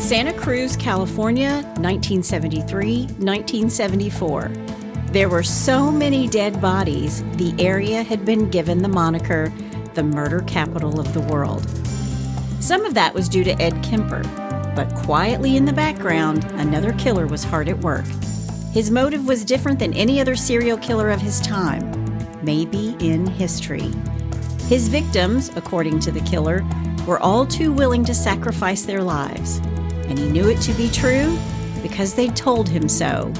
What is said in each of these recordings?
Santa Cruz, California, 1973-1974. There were so many dead bodies, the area had been given the moniker, the murder capital of the world. Some of that was due to Ed Kemper, but quietly in the background, another killer was hard at work. His motive was different than any other serial killer of his time, maybe in history. His victims, according to the killer, were all too willing to sacrifice their lives. And he knew it to be true because they told him so,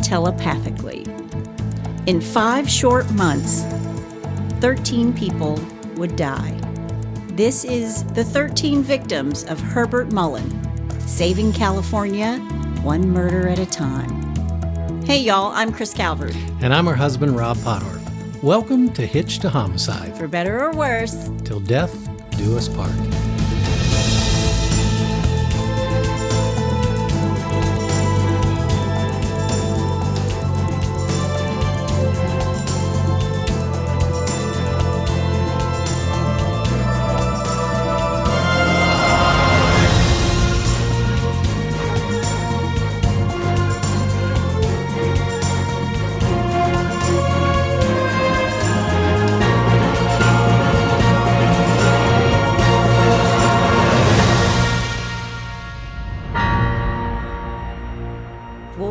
telepathically. In 5 short months, 13 people would die. This is the 13 victims of Herbert Mullin, saving California one murder at a time. Hey y'all, I'm Chris Calvert. And I'm her husband, Rob Potthorf. Welcome to Hitched to Homicide. For better or worse. Till death do us part.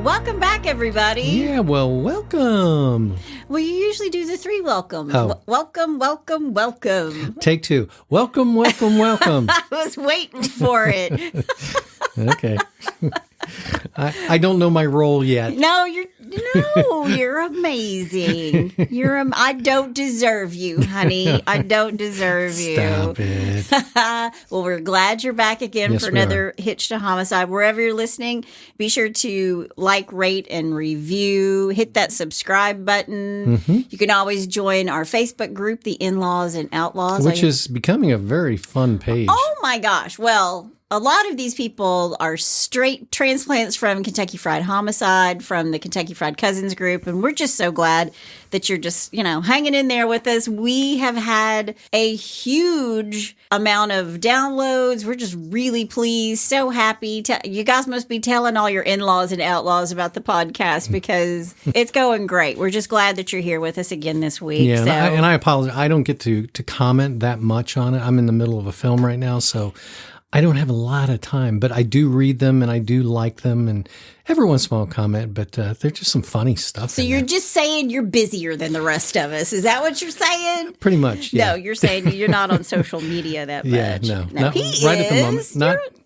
Welcome back, everybody. Yeah, well, welcome. Well, you usually do the 3 welcomes. Oh. Welcome, welcome, welcome. Take 2. Welcome, welcome, welcome. I was waiting for it. Okay. I don't know my role yet. No, you're amazing. I don't deserve you, honey. I don't deserve you. Stop it. Well, we're glad you're back again Yes, for we another Hitched to Homicide. Wherever you're listening, be sure to like, rate, and review. Hit that subscribe button. Mm-hmm. You can always join our Facebook group, The In-Laws and Outlaws. Which is becoming a very fun page. Oh, my gosh. Well, a lot of these people are straight transplants from Kentucky Fried Homicide, from the Kentucky Fried Cousins group, and we're just so glad that you're just, hanging in there with us. We have had a huge amount of downloads. We're just really pleased, so happy. You guys must be telling all your in-laws and outlaws about the podcast because it's going great. We're just glad that you're here with us again this week. Yeah, so. and I apologize. I don't get to comment that much on it. I'm in the middle of a film right now, so I don't have a lot of time, but I do read them and I do like them, and every once in a while I'll comment, but they're just some funny stuff. So you're just saying you're busier than the rest of us. Is that what you're saying? Pretty much, yeah. No, you're saying you're not on social media that much. Yeah, no. Not He right is. At the moment.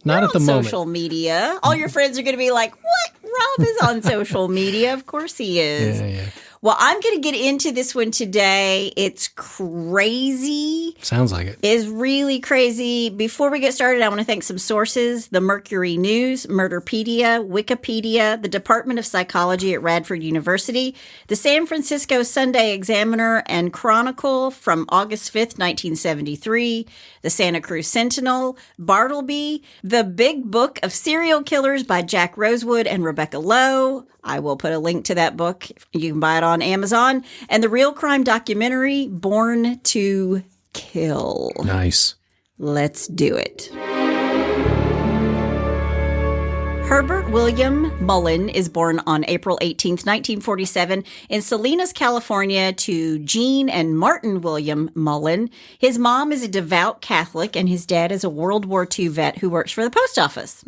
Not at the moment. Social media. All your friends are going to be like, what? Rob is on social media. Of course he is. Yeah. Well, I'm going to get into this one today. It's crazy. Sounds like it. It's really crazy. Before we get started, I want to thank some sources: the Mercury News, Murderpedia, Wikipedia, the Department of Psychology at Radford University, the San Francisco Sunday Examiner and Chronicle from August 5th, 1973, the Santa Cruz Sentinel, Bartleby, The Big Book of Serial Killers by Jack Rosewood and Rebecca Lowe. I will put a link to that book. You can buy it on Amazon. And the real crime documentary, Born to Kill. Nice. Let's do it. Herbert William Mullin is born on April 18th, 1947 in Salinas, California to Jean and Martin William Mullin. His mom is a devout Catholic and his dad is a World War II vet who works for the post office.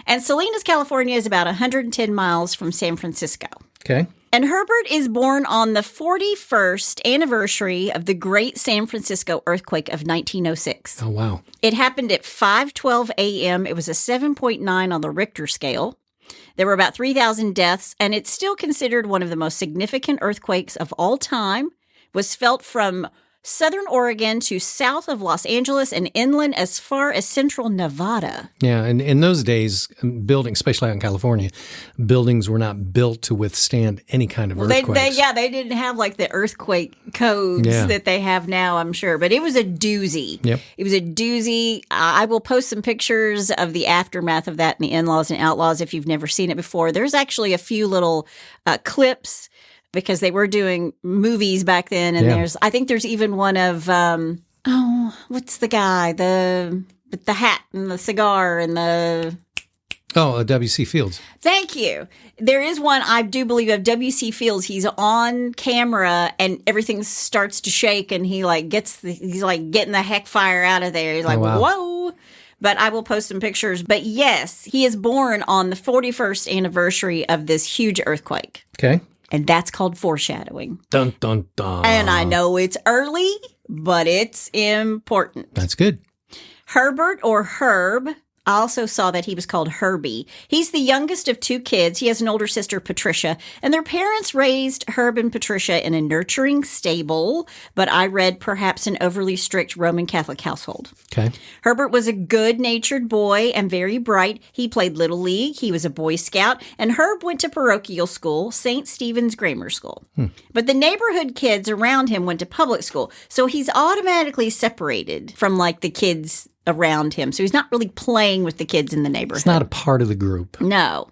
And Salinas, California is about 110 miles from San Francisco. Okay. And Herbert is born on the 41st anniversary of the Great San Francisco earthquake of 1906. Oh, wow. It happened at 5:12 a.m. It was a 7.9 on the Richter scale. There were about 3,000 deaths, and it's still considered one of the most significant earthquakes of all time. It was felt from southern Oregon to south of Los Angeles and inland as far as central Nevada. Yeah, and in those days, buildings, especially out in California, buildings were not built to withstand any kind of earthquakes. They didn't have like the earthquake codes that they have now, I'm sure. But it was a doozy. Yep. It was a doozy. I will post some pictures of the aftermath of that in the In-Laws and Outlaws if you've never seen it before. There's actually a few little clips because they were doing movies back then. And I think there's even one of, what's the guy? With the hat and the cigar and the Oh, W.C. Fields. Thank you. There is one, I do believe, of W.C. Fields. He's on camera and everything starts to shake and he's like getting the heck fire out of there. He's like, wow. Whoa. But I will post some pictures. But yes, he is born on the 41st anniversary of this huge earthquake. Okay. And that's called foreshadowing. Dun, dun, dun. And I know it's early, but it's important. That's good. Herbert, or Herb. I also saw that he was called Herbie. He's the youngest of 2 kids. He has an older sister, Patricia, and their parents raised Herb and Patricia in a nurturing, stable, but I read perhaps an overly strict Roman Catholic household. Okay. Herbert was a good-natured boy and very bright. He played Little League. He was a Boy Scout, and Herb went to parochial school, St. Stephen's Grammar School. But the neighborhood kids around him went to public school, so he's automatically separated from like the kids around him. So he's not really playing with the kids in the neighborhood. It's not a part of the group. No.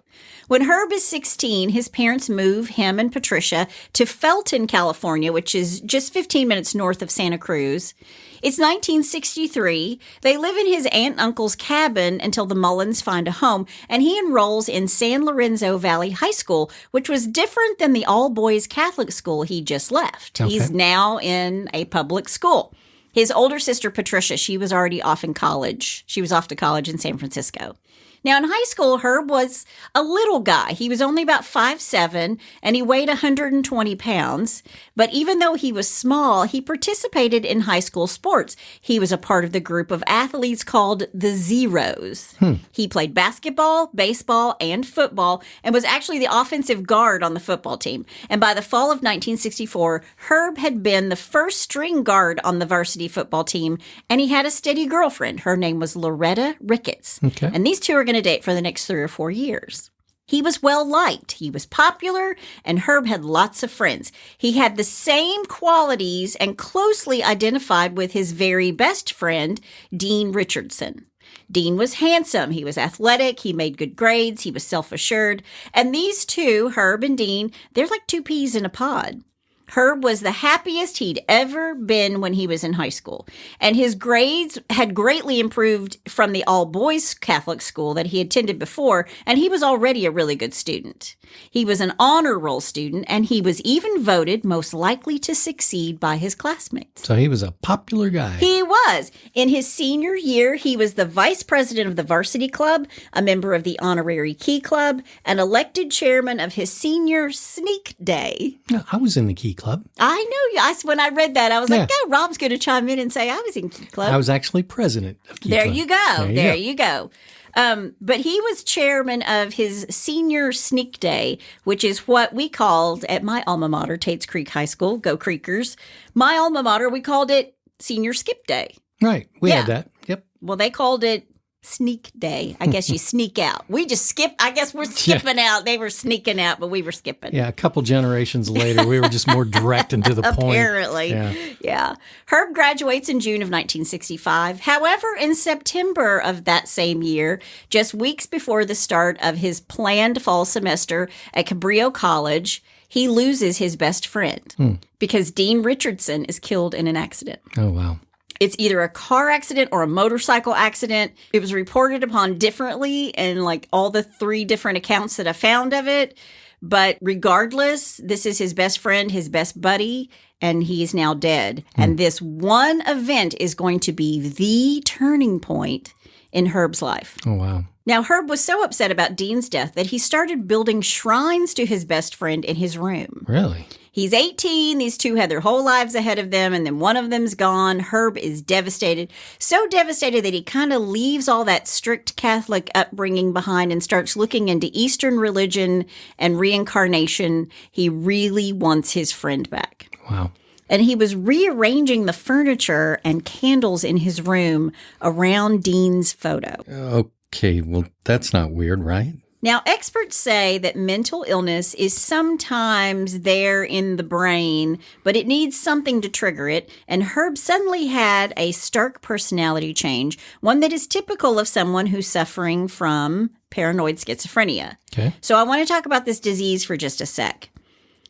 When Herb is 16, his parents move him and Patricia to Felton, California, which is just 15 minutes north of Santa Cruz. It's 1963. They live in his aunt and uncle's cabin until the Mullins find a home, and he enrolls in San Lorenzo Valley High School, which was different than the all-boys Catholic school he just left. Okay. He's now in a public school. His older sister, Patricia, she was already off in college. She was off to college in San Francisco. Now, in high school, Herb was a little guy. He was only about 5'7", and he weighed 120 pounds. But even though he was small, he participated in high school sports. He was a part of the group of athletes called the Zeros. He played basketball, baseball, and football, and was actually the offensive guard on the football team. And by the fall of 1964, Herb had been the first string guard on the varsity football team, and he had a steady girlfriend. Her name was Loretta Ricketts. Okay. And these two are going to date for the next 3 or 4 years. He was well-liked. He was popular, and Herb had lots of friends. He had the same qualities and closely identified with his very best friend, Dean Richardson. Dean was handsome. He was athletic. He made good grades. He was self-assured. And these two, Herb and Dean, they're like 2 peas in a pod. Herb was the happiest he'd ever been when he was in high school, and his grades had greatly improved from the all-boys Catholic school that he attended before, and he was already a really good student. He was an honor roll student, and he was even voted most likely to succeed by his classmates. So he was a popular guy. He was. In his senior year, he was the vice president of the varsity club, a member of the honorary key club, and elected chairman of his senior sneak day. No, I was in the Key Club. I know. When I read that, I was like, oh, Rob's going to chime in and say I was in Key Club. I was actually president of Key There Club. you go. There you go. But he was chairman of his senior sneak day, which is what we called at my alma mater, Tates Creek High School, Go Creekers. My alma mater, we called it senior skip day. Right. We had that. Yep. Well, they called it sneak day. I guess you sneak out. We just skip. I guess we're skipping out. They were sneaking out, but we were skipping. Yeah, a couple generations later, we were just more direct and to the point. Apparently. Yeah. Herb graduates in June of 1965. However, in September of that same year, just weeks before the start of his planned fall semester at Cabrillo College, he loses his best friend because Dean Richardson is killed in an accident. Oh, wow. It's either a car accident or a motorcycle accident. It was reported upon differently in like all the 3 different accounts that I found of it. But regardless, this is his best friend, his best buddy, and he is now dead. And this one event is going to be the turning point in Herb's life. Oh, wow. Now, Herb was so upset about Dean's death that he started building shrines to his best friend in his room. Really? He's 18. These two had their whole lives ahead of them, and then one of them's gone. Herb is devastated. So devastated that he kind of leaves all that strict Catholic upbringing behind and starts looking into Eastern religion and reincarnation. He really wants his friend back. Wow. And he was rearranging the furniture and candles in his room around Dean's photo. Okay, well, that's not weird, right? Now, experts say that mental illness is sometimes there in the brain, but it needs something to trigger it. And Herb suddenly had a stark personality change, one that is typical of someone who's suffering from paranoid schizophrenia. Okay. So I want to talk about this disease for just a sec.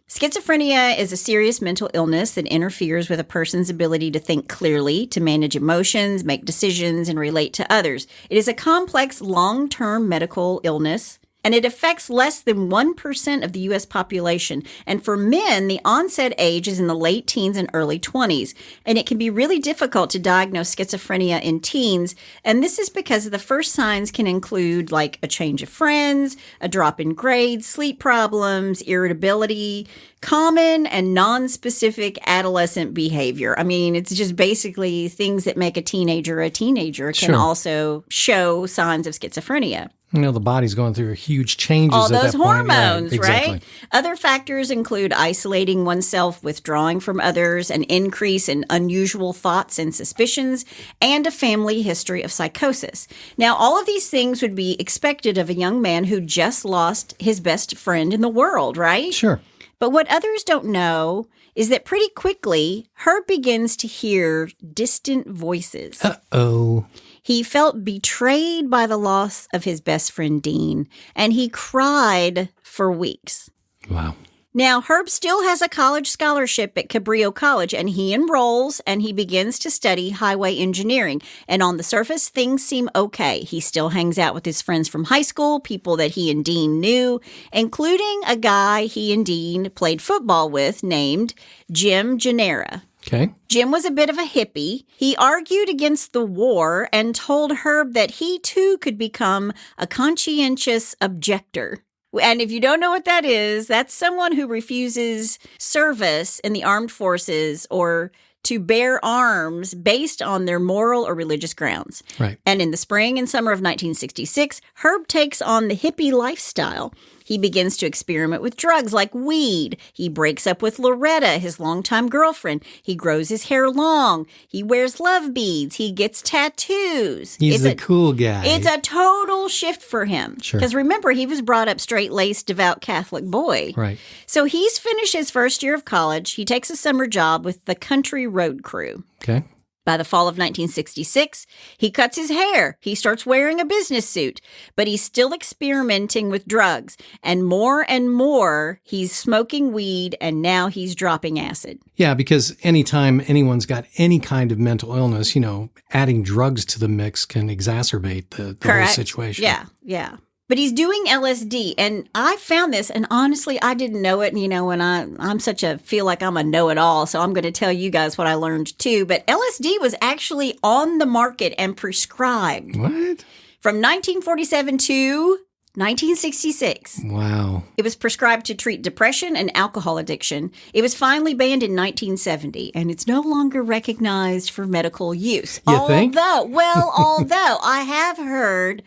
Schizophrenia is a serious mental illness that interferes with a person's ability to think clearly, to manage emotions, make decisions, and relate to others. It is a complex, long-term medical illness, and it affects less than 1% of the U.S. population. And for men, the onset age is in the late teens and early 20s. And it can be really difficult to diagnose schizophrenia in teens. And this is because the first signs can include like a change of friends, a drop in grades, sleep problems, irritability, common and non-specific adolescent behavior. I mean, it's just basically things that make a teenager can also show signs of schizophrenia. The body's going through huge changes all at those that point. hormones, Yeah, exactly. right? Other factors include isolating oneself, withdrawing from others, an increase in unusual thoughts and suspicions, and a family history of psychosis. Now, all of these things would be expected of a young man who just lost his best friend in the world, right? Sure. But what others don't know is that pretty quickly, Herb begins to hear distant voices. Uh-oh. He felt betrayed by the loss of his best friend, Dean, and he cried for weeks. Wow. Now, Herb still has a college scholarship at Cabrillo College, and he enrolls and he begins to study highway engineering. And on the surface, things seem okay. He still hangs out with his friends from high school, people that he and Dean knew, including a guy he and Dean played football with named Jim Gennara. Okay. Jim was a bit of a hippie. He argued against the war and told Herb that he too could become a conscientious objector. And if you don't know what that is, that's someone who refuses service in the armed forces or to bear arms based on their moral or religious grounds. Right. And in the spring and summer of 1966, Herb takes on the hippie lifestyle. He begins to experiment with drugs like weed. He breaks up with Loretta, his longtime girlfriend. He grows his hair long. He wears love beads. He gets tattoos. He's a cool guy. It's a total shift for him. Sure. Because remember, he was brought up straight-laced, devout Catholic boy. Right. So he's finished his first year of college. He takes a summer job with the country road crew. Okay. By the fall of 1966, he cuts his hair. He starts wearing a business suit, but he's still experimenting with drugs. And more, he's smoking weed, and now he's dropping acid. Yeah, because anytime anyone's got any kind of mental illness, adding drugs to the mix can exacerbate the whole situation. Yeah. But he's doing LSD, and I found this, and honestly, I didn't know it. And, I'm feel like I'm a know-it-all, so I'm going to tell you guys what I learned too. But LSD was actually on the market and prescribed. What? From 1947 to 1966. Wow. It was prescribed to treat depression and alcohol addiction. It was finally banned in 1970, and it's no longer recognized for medical use. You think? Although I have heard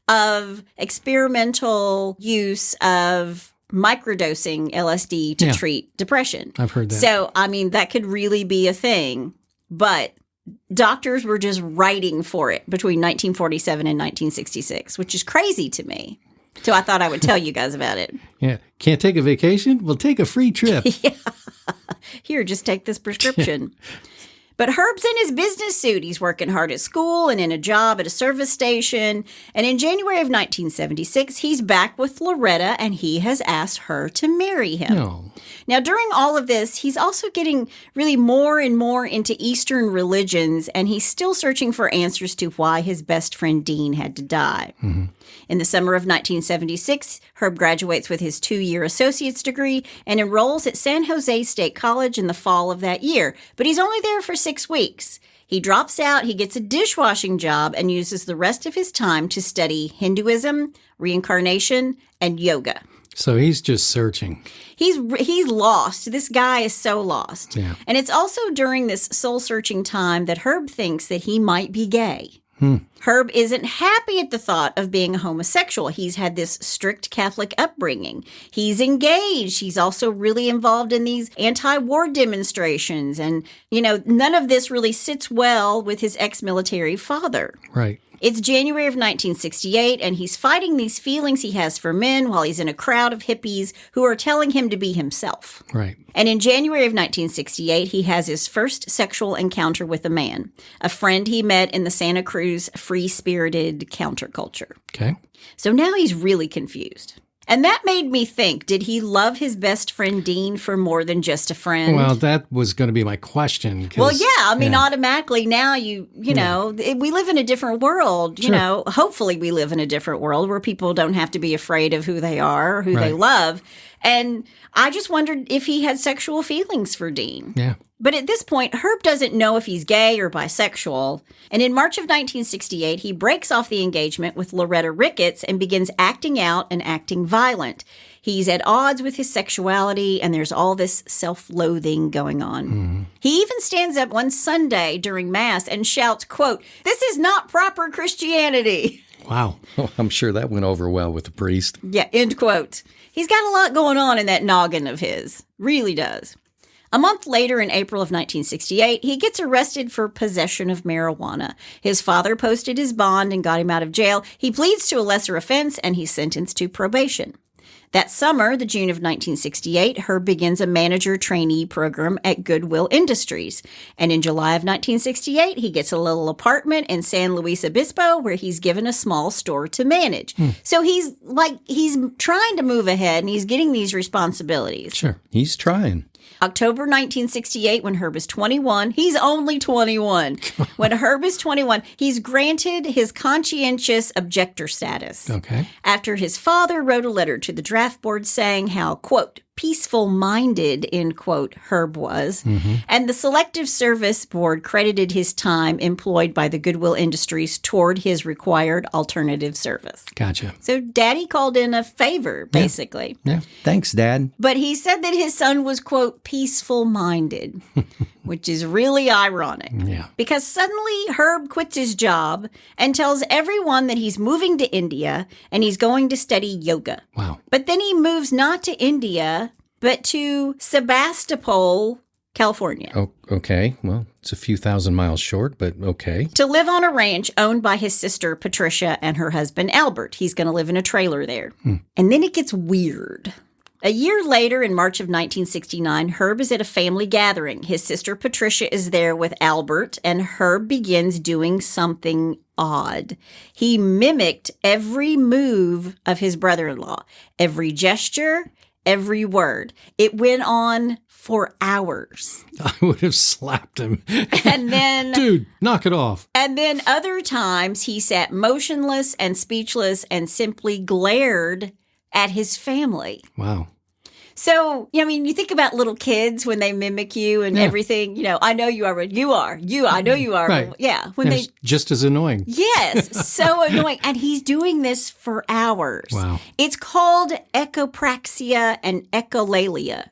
of experimental use of microdosing LSD to treat depression. I've heard that. So, that could really be a thing. But doctors were just writing for it between 1947 and 1966, which is crazy to me. So I thought I would tell you guys about it. Yeah. Can't take a vacation? We'll take a free trip. Yeah. Here, just take this prescription. But Herb's in his business suit. He's working hard at school and in a job at a service station. And in January of 1976, he's back with Loretta, and he has asked her to marry him. No. Now, during all of this, he's also getting really more and more into Eastern religions, and he's still searching for answers to why his best friend Dean had to die. Mm-hmm. In the summer of 1976, Herb graduates with his 2-year associate's degree and enrolls at San Jose State College in the fall of that year. But he's only there for 6 weeks. He drops out, he gets a dishwashing job, and uses the rest of his time to study Hinduism, reincarnation, and yoga. So he's just searching. He's lost. This guy is so lost. Yeah. And it's also during this soul-searching time that Herb thinks that he might be gay. Herb isn't happy at the thought of being a homosexual. He's had this strict Catholic upbringing. He's engaged. He's also really involved in these anti-war demonstrations. And, none of this really sits well with his ex-military father. Right. It's January of 1968, and he's fighting these feelings he has for men while he's in a crowd of hippies who are telling him to be himself. Right. And in January of 1968, he has his first sexual encounter with a man, a friend he met in the Santa Cruz free-spirited counterculture. Okay. So now he's really confused. And that made me think, did he love his best friend Dean for more than just a friend? Well, that was going to be my question. Well, yeah. I mean, automatically now you know, we live in a different world. You know, hopefully we live in a different world where people don't have to be afraid of who they are or who they love. And I just wondered if he had sexual feelings for Dean. Yeah. But at this point, Herb doesn't know if he's gay or bisexual. And in March of 1968, he breaks off the engagement with Loretta Ricketts and begins acting out and acting violent. He's at odds with his sexuality, and there's all this self-loathing going on. Mm-hmm. He even stands up one Sunday during Mass and shouts, quote, "This is not proper Christianity." Wow. Oh, I'm sure that went over well with the priest. Yeah, end quote. He's got a lot going on in that noggin of his. Really does. A month later, in April of 1968, he gets arrested for possession of marijuana. His father posted his bond and got him out of jail. He pleads to a lesser offense, and he's sentenced to probation. That summer, the June of 1968, Herb begins a manager-trainee program at Goodwill Industries. And in July of 1968, he gets a little apartment in San Luis Obispo where he's given a small store to manage. So he's trying to move ahead, and he's getting these responsibilities. Sure. He's trying. October 1968, when Herb is 21, he's only 21. When Herb is 21, he's granted his conscientious objector status. Okay. After his father wrote a letter to the draft board saying how, quote, peaceful-minded, end quote, Herb was. Mm-hmm. And the Selective Service Board credited his time employed by the Goodwill Industries toward his required alternative service. Gotcha. So Daddy called in a favor, basically. Yeah. Thanks, Dad. But he said that his son was, quote, peaceful-minded, which is really ironic. Yeah. Because suddenly Herb quits his job and tells everyone that he's moving to India and he's going to study yoga. Wow. But then he moves not to India, but to Sebastopol, California. Oh, okay. Well, it's a few thousand miles short, but okay. To live on a ranch owned by his sister, Patricia, and her husband, Albert. He's going to live in a trailer there. And then it gets weird. A year later, in March of 1969, Herb is at a family gathering. His sister, Patricia, is there with Albert, and Herb begins doing something odd. He mimicked every move of his brother-in-law, every gesture, every word. It went on for hours. I would have slapped him. And then, dude, knock it off. And then other times he sat motionless and speechless and simply glared at his family. Wow. So, I mean, you think about little kids when they mimic you and everything. You know, I know you are, but you are. I know you are. Right. Yeah. When it's just as annoying. Yes. So annoying. And he's doing this for hours. Wow. It's called echopraxia and echolalia.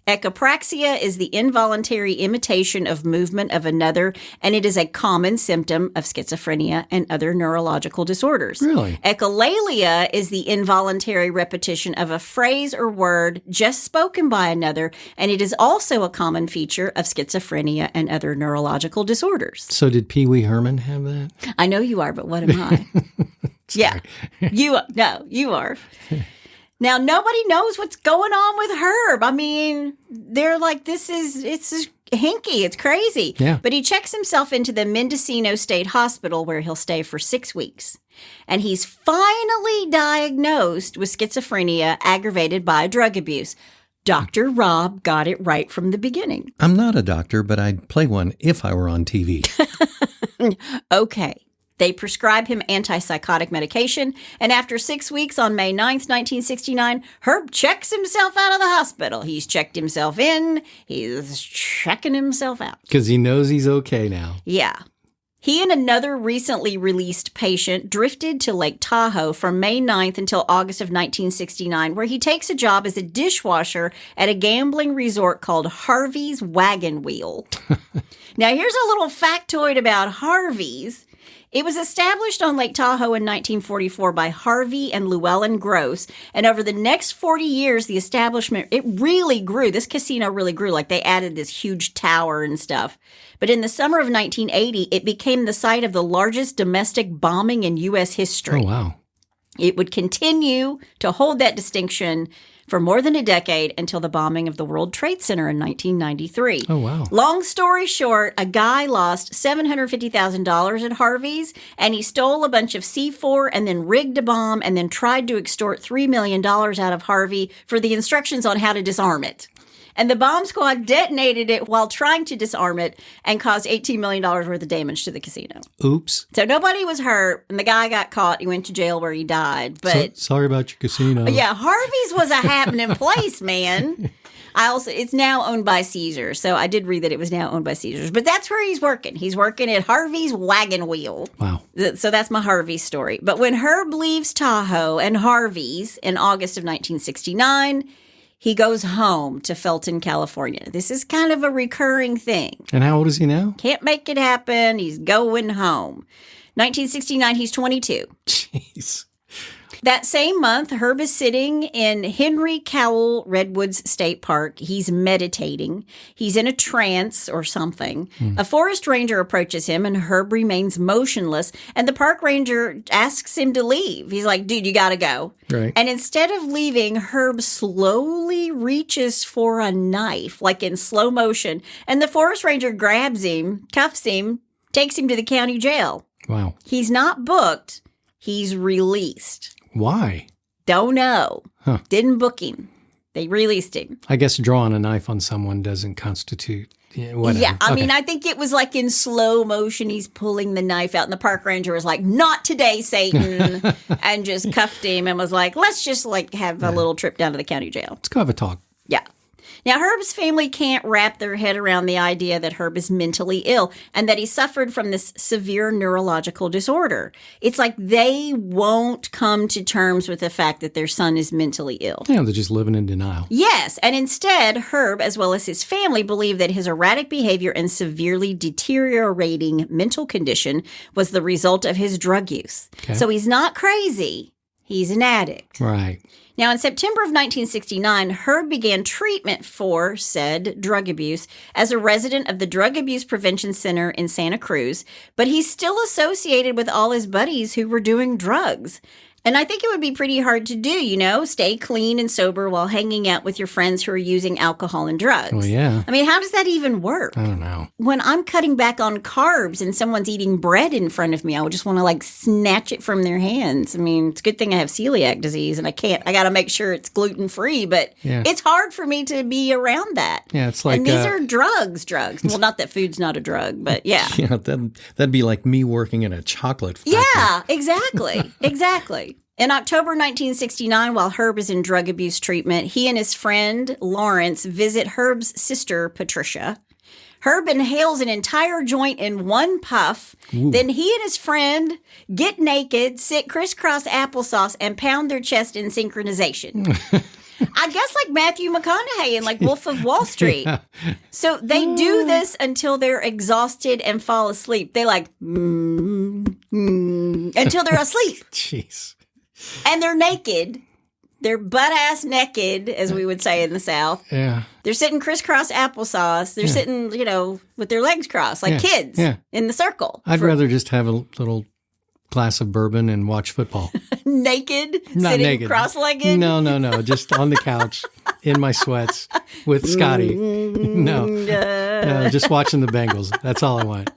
Echopraxia is the involuntary imitation of movement of another, and it is a common symptom of schizophrenia and other neurological disorders. Really? Echolalia is the involuntary repetition of a phrase or word just spoken by another, and it is also a common feature of schizophrenia and other neurological disorders. So did Pee Wee Herman have that? I know you are, but what am I? Yeah. You are. Now, nobody knows what's going on with Herb. I mean, they're like, it's hinky. It's crazy. Yeah. But he checks himself into the Mendocino State Hospital where he'll stay for 6 weeks. And he's finally diagnosed with schizophrenia aggravated by drug abuse. Dr. Rob got it right from the beginning. I'm not a doctor, but I'd play one if I were on TV. Okay. They prescribe him antipsychotic medication, and after 6 weeks on May 9th, 1969, Herb checks himself out of the hospital. He's checked himself in. He's checking himself out. Because he knows he's okay now. Yeah. He and another recently released patient drifted to Lake Tahoe from May 9th until August of 1969, where he takes a job as a dishwasher at a gambling resort called Harvey's Wagon Wheel. Now, here's a little factoid about Harvey's. It was established on Lake Tahoe in 1944 by Harvey and Llewellyn Gross, and over the next 40 years, the establishment, it really grew. This casino really grew. Like, they added this huge tower and stuff. But in the summer of 1980, it became the site of the largest domestic bombing in U.S. history. Oh, wow. It would continue to hold that distinction for more than a decade until the bombing of the World Trade Center in 1993. Oh, wow. Long story short, a guy lost $750,000 at Harvey's, and he stole a bunch of C4 and then rigged a bomb and then tried to extort $3 million out of Harvey for the instructions on how to disarm it. And the bomb squad detonated it while trying to disarm it and caused $18 million worth of damage to the casino. Oops. So nobody was hurt, and the guy got caught. He went to jail where he died. But sorry about your casino. yeah, Harvey's was a happening place, man. It's now owned by Caesars. So I did read that it was now owned by Caesars. But that's where he's working. He's working at Harvey's Wagon Wheel. Wow. So that's my Harvey story. But when Herb leaves Tahoe and Harvey's in August of 1969, he goes home to Felton, California. This is kind of a recurring thing. And how old is he now? Can't make it happen. He's going home. 1969, he's 22. Jeez. That same month, Herb is sitting in Henry Cowell Redwoods State Park. He's meditating. He's in a trance or something. A forest ranger approaches him, and Herb remains motionless. And the park ranger asks him to leave. He's like, dude, you got to go. Right. And instead of leaving, Herb slowly reaches for a knife, like in slow motion. And the forest ranger grabs him, cuffs him, takes him to the county jail. Wow. He's not booked. He's released. Why? Don't know. Huh. Didn't book him. They released him. I guess drawing a knife on someone doesn't constitute. Yeah, whatever. Yeah, I Okay. mean, I think it was like in slow motion. He's pulling the knife out, and the park ranger was like, "Not today, Satan," and just cuffed him and was like, "Let's just like have a little trip down to the county jail." Let's go have a talk. Yeah. Now, Herb's family can't wrap their head around the idea that Herb is mentally ill and that he suffered from this severe neurological disorder. It's like they won't come to terms with the fact that their son is mentally ill. Yeah, they're just living in denial. Yes, and instead, Herb, as well as his family, believe that his erratic behavior and severely deteriorating mental condition was the result of his drug use. Okay. So he's not crazy. He's an addict. Right. Now, in September of 1969, Herb began treatment for said drug abuse as a resident of the Drug Abuse Prevention Center in Santa Cruz, but he's still associated with all his buddies who were doing drugs. And I think it would be pretty hard to do, stay clean and sober while hanging out with your friends who are using alcohol and drugs. Well, yeah. I mean, how does that even work? I don't know. When I'm cutting back on carbs and someone's eating bread in front of me, I would just want to snatch it from their hands. I mean, it's a good thing I have celiac disease and I got to make sure it's gluten-free, but Yeah. it's hard for me to be around that. Yeah, it's like... And these are drugs. Well, not that food's not a drug, but yeah. Yeah, that'd be like me working in a chocolate factory. Yeah, exactly. Exactly. In October 1969, while Herb is in drug abuse treatment, he and his friend Lawrence visit Herb's sister, Patricia. Herb inhales an entire joint in one puff. Ooh. Then he and his friend get naked, sit crisscross applesauce, and pound their chest in synchronization. I guess like Matthew McConaughey in Wolf of Wall Street. Yeah. So they do this until they're exhausted and fall asleep. They until they're asleep. Jeez. And they're naked. They're butt-ass naked, as we would say in the South. Yeah. They're sitting crisscross applesauce. They're sitting, with their legs crossed, like kids in the circle. I'd rather just have a little glass of bourbon and watch football. Naked? Not sitting naked. cross-legged? No. Just on the couch in my sweats with Scotty. No, just watching the Bengals. That's all I want.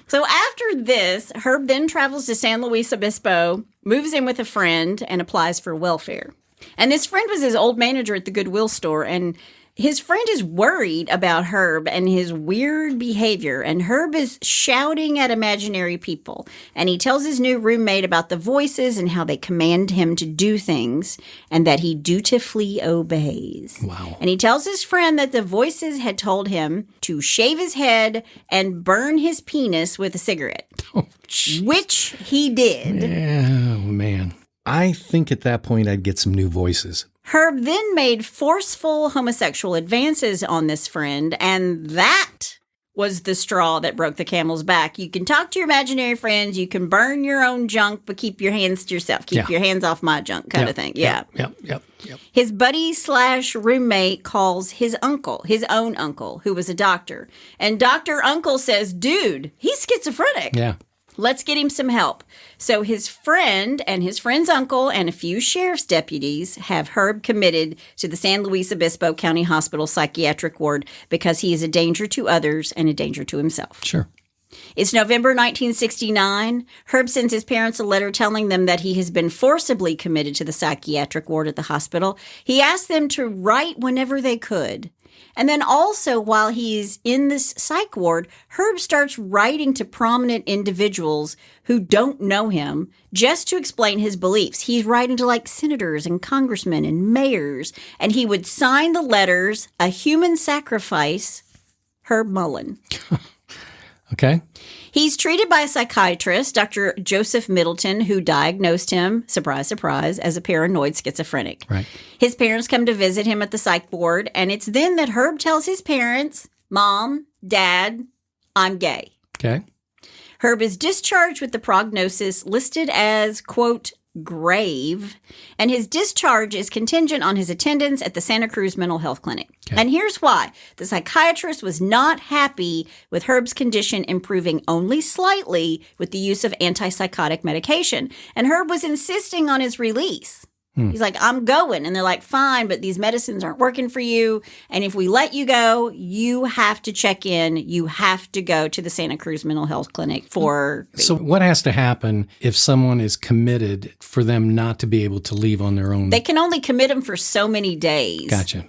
So after this, Herb then travels to San Luis Obispo, moves in with a friend, and applies for welfare. And this friend was his old manager at the Goodwill store, and his friend is worried about Herb and his weird behavior, and Herb is shouting at imaginary people. And he tells his new roommate about the voices and how they command him to do things, and that he dutifully obeys. Wow. And he tells his friend that the voices had told him to shave his head and burn his penis with a cigarette, which he did. Oh, man. I think at that point I'd get some new voices. Herb then made forceful homosexual advances on this friend, and that was the straw that broke the camel's back. You can talk to your imaginary friends, you can burn your own junk, but keep your hands to yourself. Keep your hands off my junk kind of thing. Yeah. Yep. His buddy/roommate calls his own uncle, who was a doctor. And Dr. Uncle says, dude, he's schizophrenic. Yeah. Let's get him some help. So his friend and his friend's uncle and a few sheriff's deputies have Herb committed to the San Luis Obispo County Hospital psychiatric ward because he is a danger to others and a danger to himself. Sure. It's November 1969. Herb sends his parents a letter telling them that he has been forcibly committed to the psychiatric ward at the hospital. He asks them to write whenever they could. And then also, while he's in this psych ward, Herb starts writing to prominent individuals who don't know him just to explain his beliefs. He's writing to like senators and congressmen and mayors, and he would sign the letters, "A Human Sacrifice, Herb Mullin." Okay. He's treated by a psychiatrist, Dr. Joseph Middleton, who diagnosed him, surprise, surprise, as a paranoid schizophrenic. Right. His parents come to visit him at the psych ward, and it's then that Herb tells his parents, "Mom, Dad, I'm gay." Okay. Herb is discharged with the prognosis listed as, quote, grave, and his discharge is contingent on his attendance at the Santa Cruz Mental Health Clinic. Okay. And here's why. The psychiatrist was not happy with Herb's condition improving only slightly with the use of antipsychotic medication, and Herb was insisting on his release. He's like, "I'm going." And they're like, "Fine, but these medicines aren't working for you. And if we let you go, you have to check in. You have to go to the Santa Cruz Mental Health Clinic for..." So what has to happen if someone is committed for them not to be able to leave on their own? They can only commit them for so many days. Gotcha.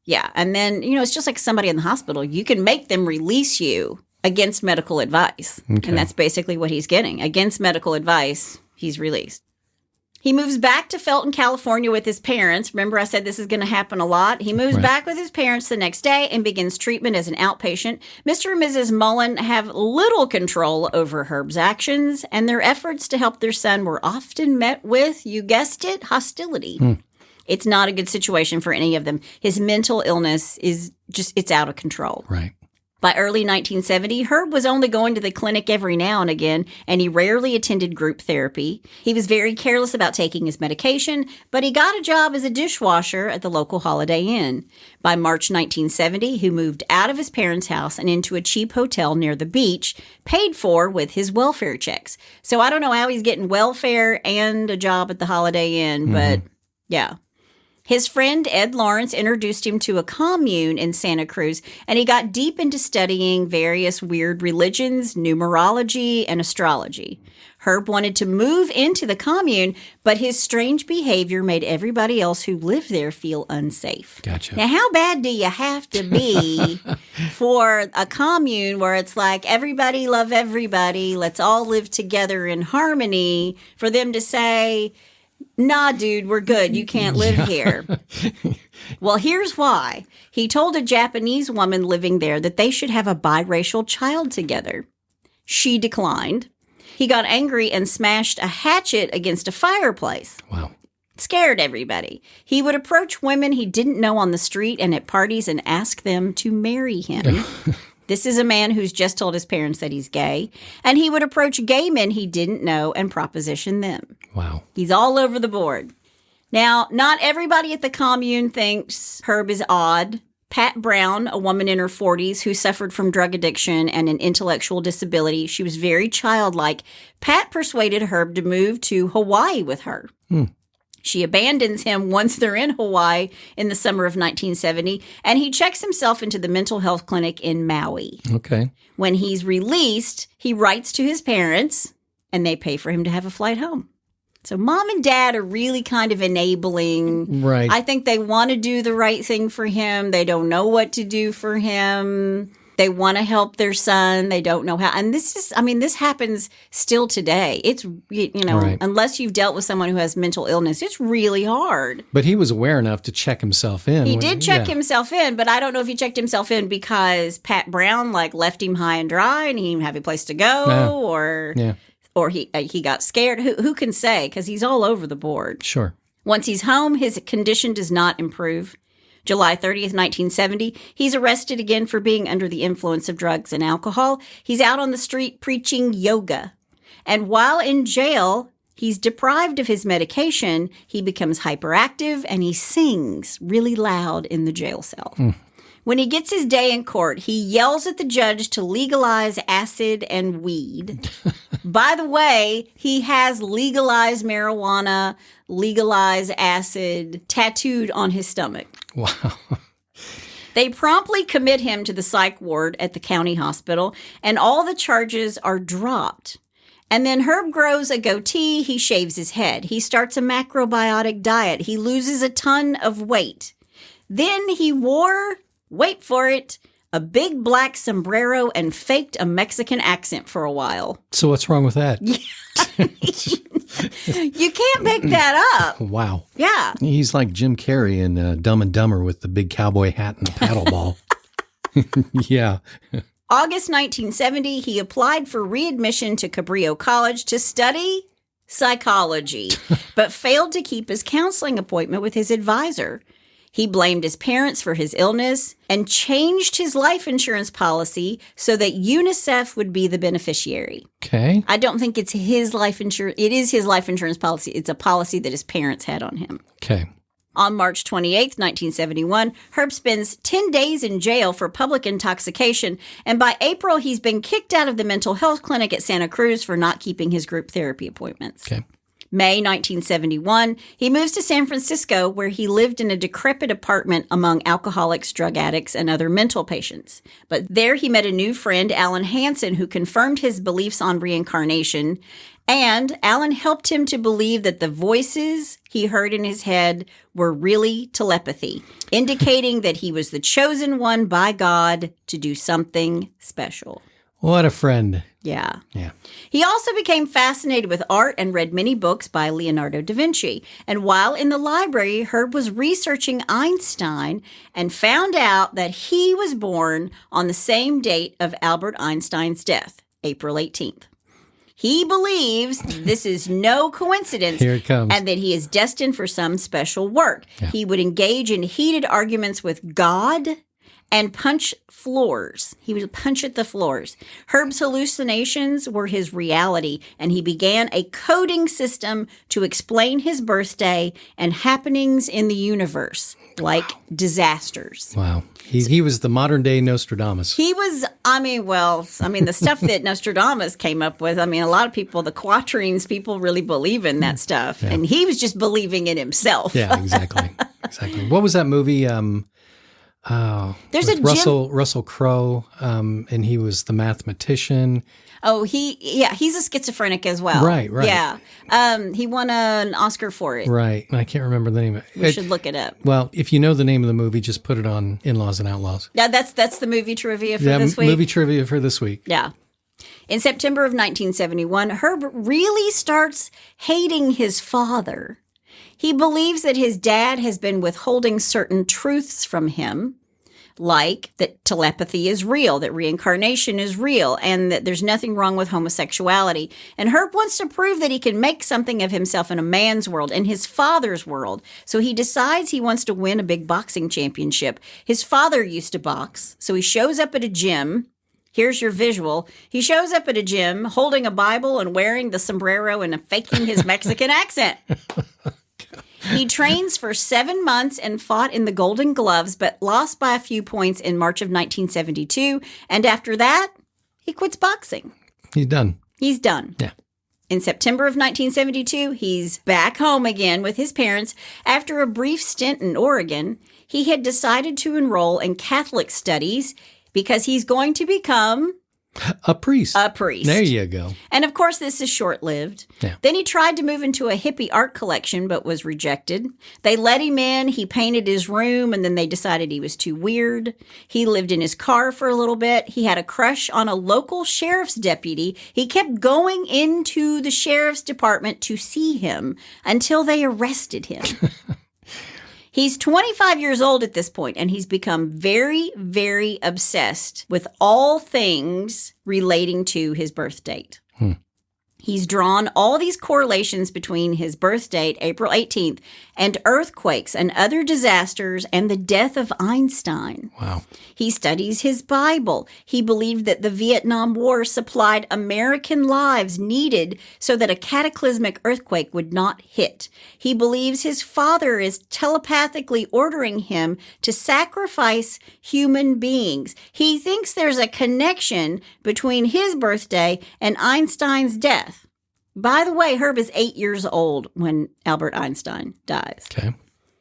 Yeah. And then, it's just like somebody in the hospital. You can make them release you against medical advice. Okay. And that's basically what he's getting. Against medical advice, he's released. He moves back to Felton, California with his parents. Remember, I said this is going to happen a lot. He moves back with his parents the next day and begins treatment as an outpatient. Mr. and Mrs. Mullin have little control over Herb's actions, and their efforts to help their son were often met with, you guessed it, hostility. It's not a good situation for any of them. His mental illness is it's out of control. Right. By early 1970, Herb was only going to the clinic every now and again, and he rarely attended group therapy. He was very careless about taking his medication, but he got a job as a dishwasher at the local Holiday Inn. By March 1970, he moved out of his parents' house and into a cheap hotel near the beach, paid for with his welfare checks. So I don't know how he's getting welfare and a job at the Holiday Inn, but yeah. His friend Ed Lawrence introduced him to a commune in Santa Cruz, and he got deep into studying various weird religions, numerology, and astrology. Herb wanted to move into the commune, but his strange behavior made everybody else who lived there feel unsafe. Gotcha. Now, how bad do you have to be for a commune where it's like everybody love everybody, let's all live together in harmony, for them to say, "Nah, dude, we're good. You can't live here." Well, here's why. He told a Japanese woman living there that they should have a biracial child together. She declined. He got angry and smashed a hatchet against a fireplace. Wow. Scared everybody. He would approach women he didn't know on the street and at parties and ask them to marry him. This is a man who's just told his parents that he's gay. And he would approach gay men he didn't know and proposition them. Wow. He's all over the board. Now, not everybody at the commune thinks Herb is odd. Pat Brown, a woman in her 40s who suffered from drug addiction and an intellectual disability, she was very childlike. Pat persuaded Herb to move to Hawaii with her. She abandons him once they're in Hawaii in the summer of 1970, and he checks himself into the mental health clinic in Maui. Okay. When he's released, he writes to his parents, and they pay for him to have a flight home. So mom and dad are really kind of enabling. Right. I think they want to do the right thing for him. They don't know what to do for him. They want to help their son. They don't know how. And this happens still today. It's, Right. unless you've dealt with someone who has mental illness, it's really hard. But he was aware enough to check himself in. He did check himself in, but I don't know if he checked himself in because Pat Brown left him high and dry and he didn't have a place to go or he got scared. Who can say? Because he's all over the board. Sure. Once he's home, his condition does not improve. July 30th, 1970, he's arrested again for being under the influence of drugs and alcohol. He's out on the street preaching yoga. And while in jail, he's deprived of his medication. He becomes hyperactive and he sings really loud in the jail cell. When he gets his day in court, he yells at the judge to legalize acid and weed. By the way, he has legalized marijuana, legalized acid tattooed on his stomach. Wow. They promptly commit him to the psych ward at the county hospital, and all the charges are dropped. And then Herb grows a goatee. He shaves his head. He starts a macrobiotic diet. He loses a ton of weight. Then he wore, wait for it, a big black sombrero and faked a Mexican accent for a while. So what's wrong with that? You can't make that up. Wow. Yeah. He's like Jim Carrey in Dumb and Dumber with the big cowboy hat and the paddle ball. Yeah. August 1970, he applied for readmission to Cabrillo College to study psychology, but failed to keep his counseling appointment with his advisor. He blamed his parents for his illness and changed his life insurance policy so that UNICEF would be the beneficiary. Okay. I don't think it's his life insurance. It is his life insurance policy. It's a policy that his parents had on him. Okay. On March 28th, 1971, Herb spends 10 days in jail for public intoxication, and by April, he's been kicked out of the mental health clinic at Santa Cruz for not keeping his group therapy appointments. Okay. May 1971, he moves to San Francisco, where he lived in a decrepit apartment among alcoholics, drug addicts, and other mental patients. But there he met a new friend, Alan Hansen, who confirmed his beliefs on reincarnation. And Alan helped him to believe that the voices he heard in his head were really telepathy, indicating that he was the chosen one by God to do something special. What a friend. Yeah. Yeah. He also became fascinated with art and read many books by Leonardo da Vinci. And while in the library, Herb was researching Einstein and found out that he was born on the same date of Albert Einstein's death, April 18th. He believes this is no coincidence. Here it comes. And that he is destined for some special work. Yeah. He would engage in heated arguments with God and punch floors. He would punch at the floors. Herb's hallucinations were his reality, and he began a coding system to explain his birthday and happenings in the universe, like disasters. Wow. He was the modern day Nostradamus. He was, the stuff that Nostradamus came up with, a lot of people, the quatrains, people really believe in that stuff. Yeah. And he was just believing in himself. Yeah, exactly. Exactly. What was that movie? There's with a Russell Crowe, and he was the mathematician. Oh, he's a schizophrenic as well. Right. Yeah. He won an Oscar for it. Right. I can't remember the name of it. We should look it up. Well, if you know the name of the movie, just put it on In-Laws and Outlaws. Yeah, that's the movie trivia for this week. Movie trivia for this week. Yeah. In September of 1971, Herb really starts hating his father. He believes that his dad has been withholding certain truths from him, like that telepathy is real, that reincarnation is real, and that there's nothing wrong with homosexuality. And Herb wants to prove that he can make something of himself in a man's world, in his father's world. So he decides he wants to win a big boxing championship. His father used to box, so he shows up at a gym. Here's your visual. He shows up at a gym holding a Bible and wearing the sombrero and faking his Mexican accent. He trains for 7 months and fought in the Golden Gloves, but lost by a few points in March of 1972. And after that, he quits boxing. He's done. He's done. Yeah. In September of 1972, he's back home again with his parents. After a brief stint in Oregon, he had decided to enroll in Catholic studies because he's going to become A priest. a priest. There you go. And of course, this is short-lived. Yeah. Then he tried to move into a hippie art collection, but was rejected. They let him in. He painted his room, and then they decided he was too weird. He lived in his car for a little bit. He had a crush on a local sheriff's deputy. He kept going into the sheriff's department to see him until they arrested him. He's 25 years old at this point, and he's become very, very obsessed with all things relating to his birth date. He's drawn all these correlations between his birth date, April 18th, and earthquakes and other disasters and the death of Einstein. Wow. He studies his Bible. He believed that the Vietnam War supplied American lives needed so that a cataclysmic earthquake would not hit. He believes his father is telepathically ordering him to sacrifice human beings. He thinks there's a connection between his birthday and Einstein's death. By the way, Herb is 8 years old when Albert Einstein dies. Okay.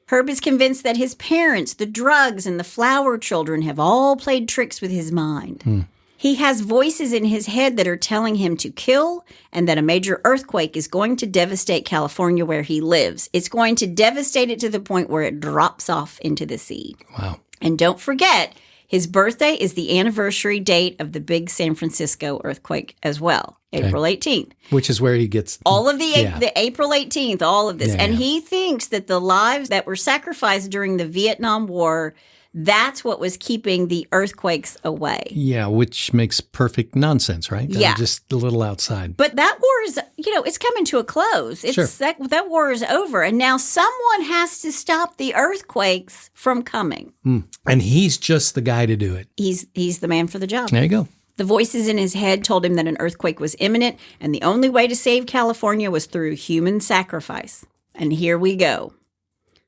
Herb is convinced that his parents, the drugs, and the flower children have all played tricks with his mind. He has voices in his head that are telling him to kill and that a major earthquake is going to devastate California where he lives. It's going to devastate it to the point where it drops off into the sea. Wow. And don't forget, his birthday is the anniversary date of the big San Francisco earthquake as well, April 18th. Which is where he gets all of the April 18th, all of this. Yeah, and yeah. he thinks that the lives that were sacrificed during the Vietnam War, that's what was keeping the earthquakes away. Yeah, which makes perfect nonsense, right? Yeah. Just a little outside. But that war is, it's coming to a close. Sure. That war is over. And now someone has to stop the earthquakes from coming. And he's just the guy to do it. He's the man for the job. There you go. The voices in his head told him that an earthquake was imminent, and the only way to save California was through human sacrifice. And here we go.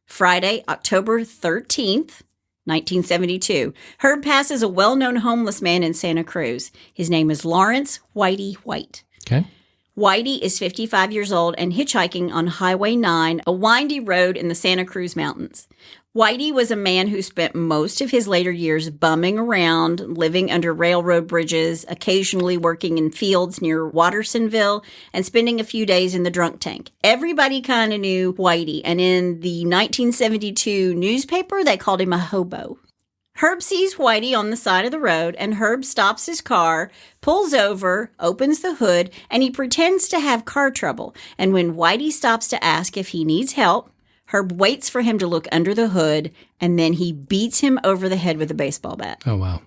Friday, October 13th, 1972. Herb passes a well-known homeless man in Santa Cruz. His name is Lawrence Whitey White. Okay. Whitey is 55 years old and hitchhiking on Highway 9, a windy road in the Santa Cruz Mountains. Whitey was a man who spent most of his later years bumming around, living under railroad bridges, occasionally working in fields near Wattersonville, and spending a few days in the drunk tank. Everybody kind of knew Whitey, and in the 1972 newspaper, they called him a hobo. Herb sees Whitey on the side of the road, and Herb stops his car, pulls over, opens the hood, and he pretends to have car trouble. And when Whitey stops to ask if he needs help, Herb waits for him to look under the hood, and then he beats him over the head with a baseball bat. Oh, wow.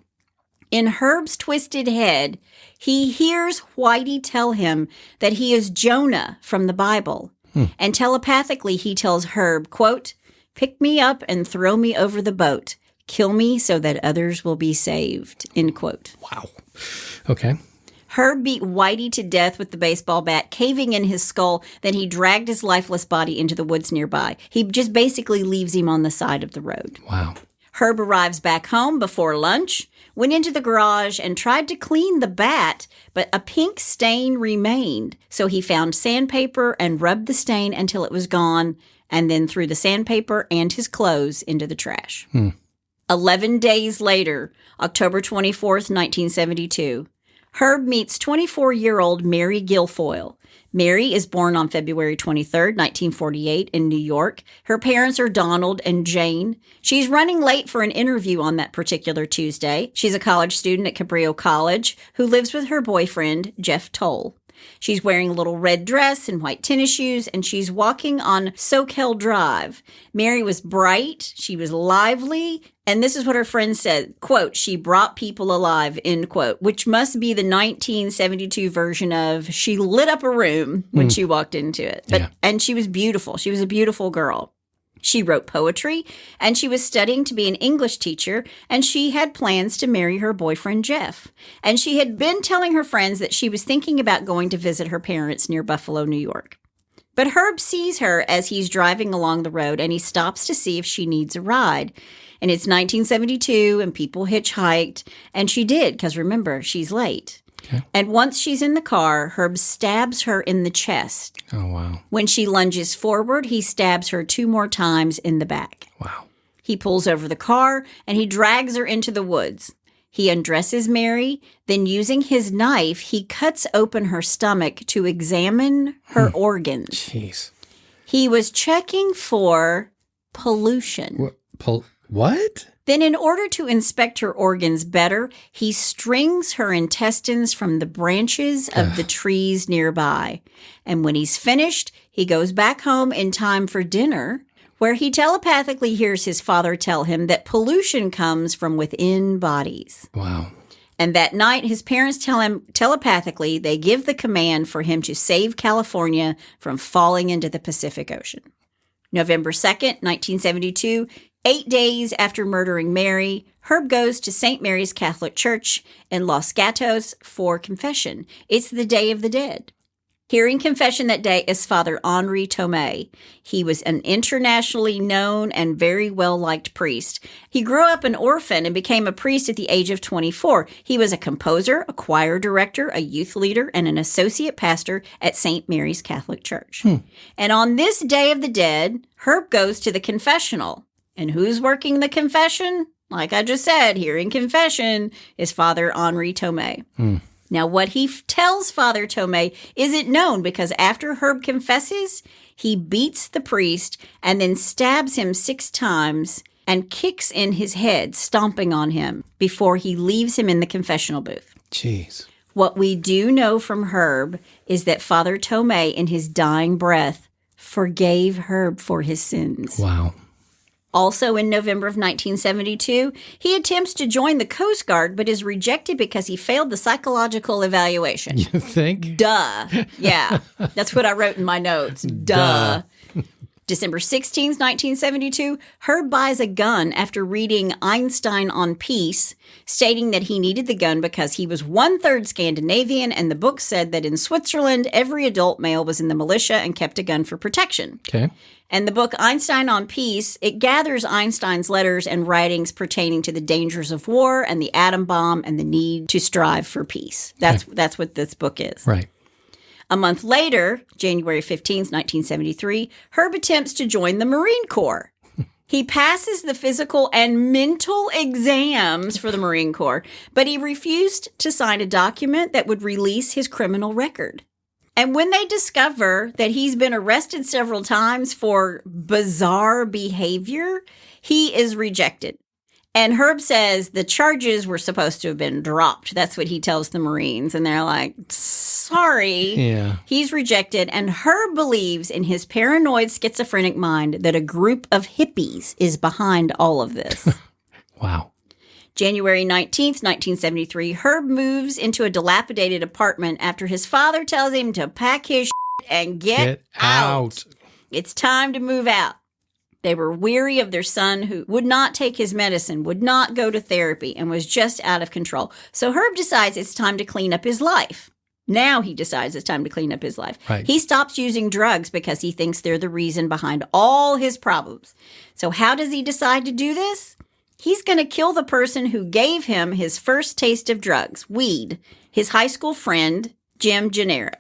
In Herb's twisted head, he hears Whitey tell him that he is Jonah from the Bible. And telepathically, he tells Herb, quote, "Pick me up and throw me over the boat. Kill me so that others will be saved," end quote. Wow. Okay. Herb beat Whitey to death with the baseball bat, caving in his skull. Then he dragged his lifeless body into the woods nearby. He just basically leaves him on the side of the road. Wow. Herb arrives back home before lunch, went into the garage and tried to clean the bat, but a pink stain remained. So he found sandpaper and rubbed the stain until it was gone, and then threw the sandpaper and his clothes into the trash. 11 days later, October 24th, 1972, Herb meets 24-year-old Mary Guilfoyle. Mary is born on February 23rd, 1948 in New York. Her parents are Donald and Jane. She's running late for an interview on that particular Tuesday. She's a college student at Cabrillo College who lives with her boyfriend, Jeff Toll. She's wearing a little red dress and white tennis shoes, and she's walking on Soquel Drive. Mary was bright, she was lively, and this is what her friend said, quote, "She brought people alive," end quote, which must be the 1972 version of she lit up a room when she walked into it. And she was beautiful. She was a beautiful girl. She wrote poetry, and she was studying to be an English teacher, and she had plans to marry her boyfriend, Jeff. And she had been telling her friends that she was thinking about going to visit her parents near Buffalo, New York. But Herb sees her as he's driving along the road, and he stops to see if she needs a ride. And it's 1972, and people hitchhiked, and she did, because remember, she's late. Okay. And once she's in the car, Herb stabs her in the chest. Oh, wow. When she lunges forward, he stabs her 2 more times in the back. Wow. He pulls over the car, and he drags her into the woods. He undresses Mary, then using his knife, he cuts open her stomach to examine her organs. Jeez. He was checking for pollution. What? Then, in order to inspect her organs better, he strings her intestines from the branches of the trees nearby. And when he's finished, he goes back home in time for dinner, where he telepathically hears his father tell him that pollution comes from within bodies. Wow. And that night, his parents tell him telepathically they give the command for him to save California from falling into the Pacific Ocean. November 2nd, 1972, 8 days after murdering Mary, Herb goes to St. Mary's Catholic Church in Los Gatos for confession. It's the Day of the Dead. Hearing confession that day is Father Henri Tomei. He was an internationally known and very well-liked priest. He grew up an orphan and became a priest at the age of 24. He was a composer, a choir director, a youth leader, and an associate pastor at St. Mary's Catholic Church. And on this Day of the Dead, Herb goes to the confessional. And who's working the confession? Like I just said, hearing confession is Father Henri Tomei. Now, what he tells Father Tomei isn't known because after Herb confesses, he beats the priest and then stabs him 6 times and kicks in his head, stomping on him before he leaves him in the confessional booth. Jeez. What we do know from Herb is that Father Tomei, in his dying breath, forgave Herb for his sins. Wow. Also in November of 1972, he attempts to join the Coast Guard, but is rejected because he failed the psychological evaluation. You think? Duh. Yeah, that's what I wrote in my notes. Duh. December 16th, 1972, Herb buys a gun after reading Einstein on Peace, stating that he needed the gun because he was 1/3 Scandinavian, and the book said that in Switzerland, every adult male was in the militia and kept a gun for protection. Okay. And the book Einstein on Peace, it gathers Einstein's letters and writings pertaining to the dangers of war and the atom bomb and the need to strive for peace. That's what this book is. Right. A month later, January 15th, 1973, Herb attempts to join the Marine Corps. He passes the physical and mental exams for the Marine Corps, but he refused to sign a document that would release his criminal record. And when they discover that he's been arrested several times for bizarre behavior, he is rejected. And Herb says the charges were supposed to have been dropped. That's what he tells the Marines. And they're like, sorry. Yeah. He's rejected. And Herb believes in his paranoid schizophrenic mind that a group of hippies is behind all of this. Wow. January 19th, 1973, Herb moves into a dilapidated apartment after his father tells him to pack his shit and get out. It's time to move out. They were weary of their son who would not take his medicine, would not go to therapy, and was just out of control. So Herb decides it's time to clean up his life. Now he decides it's time to clean up his life. Right. He stops using drugs because he thinks they're the reason behind all his problems. So how does he decide to do this? He's going to kill the person who gave him his first taste of drugs, weed, his high school friend, Jim Gennaro.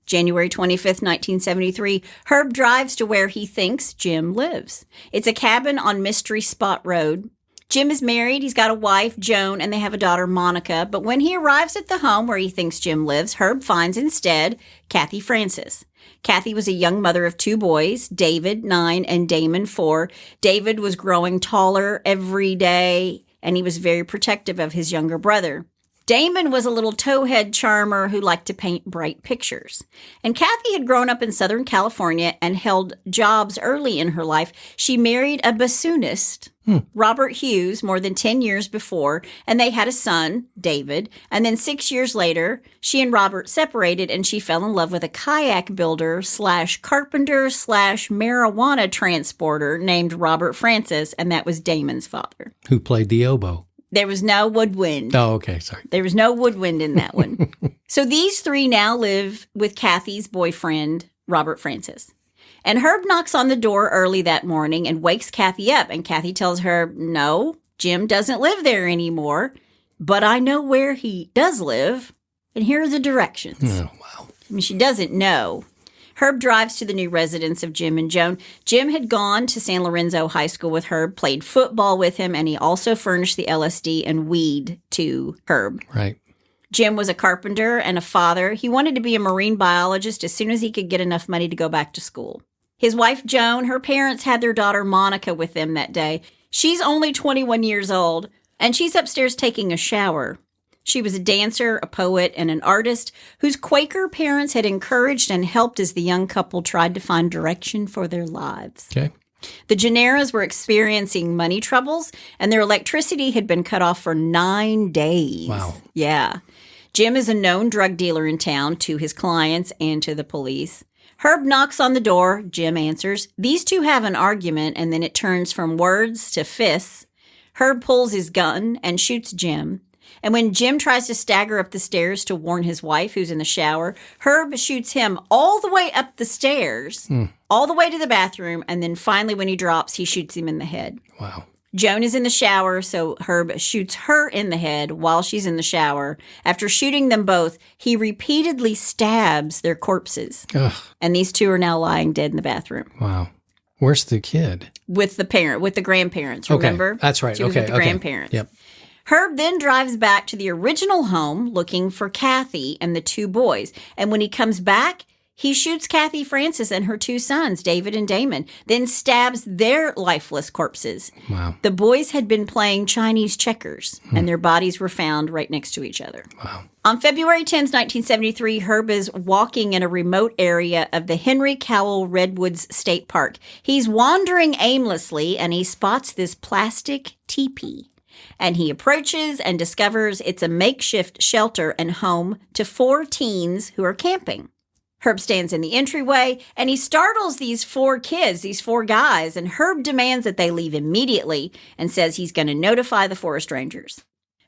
January 25th, 1973, Herb drives to where he thinks Jim lives. It's a cabin on Mystery Spot Road. Jim is married, he's got a wife, Joan, and they have a daughter, Monica. But when he arrives at the home where he thinks Jim lives, Herb finds instead Kathy Francis. Kathy was a young mother of 2 boys, David, 9, and Damon, 4. David was growing taller every day, and he was very protective of his younger brother. Damon was a little towhead charmer who liked to paint bright pictures. And Kathy had grown up in Southern California and held jobs early in her life. She married a bassoonist, Robert Hughes, more than 10 years before, and they had a son, David. And then 6 years later, she and Robert separated, and she fell in love with a kayak builder / carpenter / marijuana transporter named Robert Francis, and that was Damon's father. Who played the oboe? There was no woodwind. Oh, okay. Sorry. There was no woodwind in that one. So these 3 now live with Kathy's boyfriend, Robert Francis. And Herb knocks on the door early that morning and wakes Kathy up. And Kathy tells Herb, no, Jim doesn't live there anymore, but I know where he does live. And here are the directions. Oh, wow. I mean, she doesn't know. Herb drives to the new residence of Jim and Joan. Jim had gone to San Lorenzo High School with Herb, played football with him, and he also furnished the LSD and weed to Herb. Right. Jim was a carpenter and a father. He wanted to be a marine biologist as soon as he could get enough money to go back to school. His wife, Joan, her parents had their daughter Monica with them that day. She's only 21 years old, and she's upstairs taking a shower. She was a dancer, a poet, and an artist whose Quaker parents had encouraged and helped as the young couple tried to find direction for their lives. Okay. The Gennaras were experiencing money troubles, and their electricity had been cut off for 9 days. Wow. Yeah. Jim is a known drug dealer in town to his clients and to the police. Herb knocks on the door. Jim answers. These two have an argument, and then it turns from words to fists. Herb pulls his gun and shoots Jim. And when Jim tries to stagger up the stairs to warn his wife, who's in the shower, Herb shoots him all the way up the stairs, all the way to the bathroom, and then finally when he drops, he shoots him in the head. Wow. Joan is in the shower, so Herb shoots her in the head while she's in the shower. After shooting them both, he repeatedly stabs their corpses. Ugh. And these two are now lying dead in the bathroom. Wow. Where's the kid? With the grandparents, remember? Okay. That's right. She was with the grandparents. Yep. Herb then drives back to the original home looking for Kathy and the two boys. And when he comes back, he shoots Kathy Francis and her two sons, David and Damon, then stabs their lifeless corpses. Wow. The boys had been playing Chinese checkers, and their bodies were found right next to each other. Wow. On February 10th, 1973, Herb is walking in a remote area of the Henry Cowell Redwoods State Park. He's wandering aimlessly, and he spots this plastic teepee. And he approaches and discovers it's a makeshift shelter and home to 4 teens who are camping. Herb stands in the entryway, and he startles these 4 kids, these 4 guys, and Herb demands that they leave immediately and says he's going to notify the forest rangers.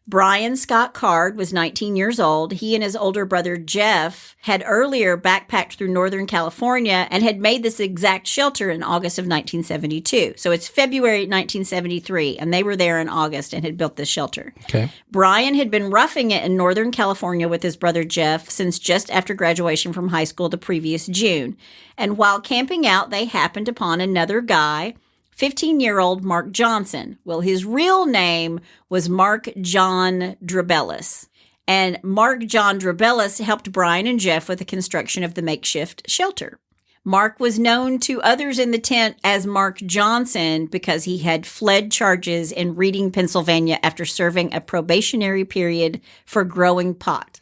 Brian Scott Card was 19 years old. He and his older brother Jeff had earlier backpacked through Northern California and had made this exact shelter in August of 1972. So it's February 1973, and they were there in August and had built this shelter. Okay. Brian had been roughing it in Northern California with his brother Jeff since just after graduation from high school the previous June. And while camping out, they happened upon another guy, 15-year-old Mark Johnson. Well, his real name was Mark John Drabellis. And Mark John Drabellis helped Brian and Jeff with the construction of the makeshift shelter. Mark was known to others in the tent as Mark Johnson because he had fled charges in Reading, Pennsylvania after serving a probationary period for growing pot.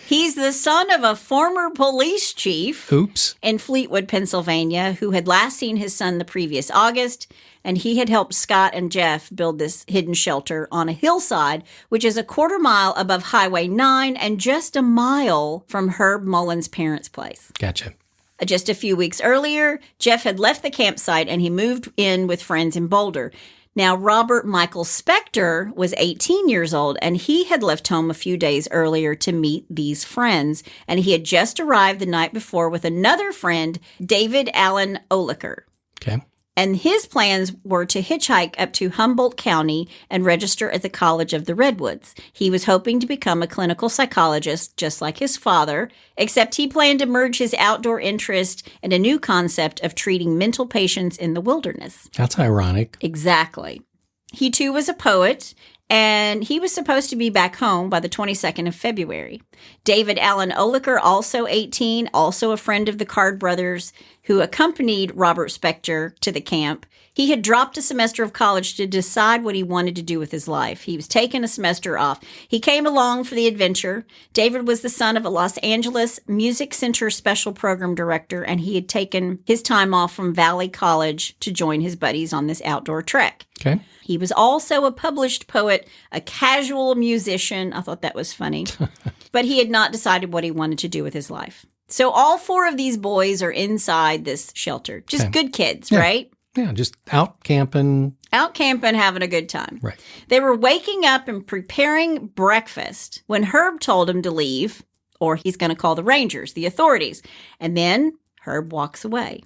He's the son of a former police chief in Fleetwood, Pennsylvania, who had last seen his son the previous August, and he had helped Scott and Jeff build this hidden shelter on a hillside, which is a quarter mile above Highway 9 and just a mile from Herb Mullin's parents' place. Gotcha. Just a few weeks earlier, Jeff had left the campsite and he moved in with friends in Boulder. Now, Robert Michael Spector was 18 years old, and he had left home a few days earlier to meet these friends, and he had just arrived the night before with another friend, David Allen Oliker. Okay. And his plans were to hitchhike up to Humboldt County and register at the College of the Redwoods. He was hoping to become a clinical psychologist, just like his father, except he planned to merge his outdoor interest and a new concept of treating mental patients in the wilderness. That's ironic. Exactly. He, too, was a poet, and he was supposed to be back home by the 22nd of February. David Allen Oliker, also 18, also a friend of the Card brothers, who accompanied Robert Spector to the camp. He had dropped a semester of college to decide what he wanted to do with his life. He was taking a semester off. He came along for the adventure. David was the son of a Los Angeles Music Center special program director, and he had taken his time off from Valley College to join his buddies on this outdoor trek. Okay. He was also a published poet, a casual musician. I thought that was funny. But he had not decided what he wanted to do with his life. So all 4 of these boys are inside this shelter. Just good kids, right? Yeah, just out camping. Out camping, having a good time. Right. They were waking up and preparing breakfast when Herb told him to leave, or he's going to call the rangers, the authorities. And then Herb walks away.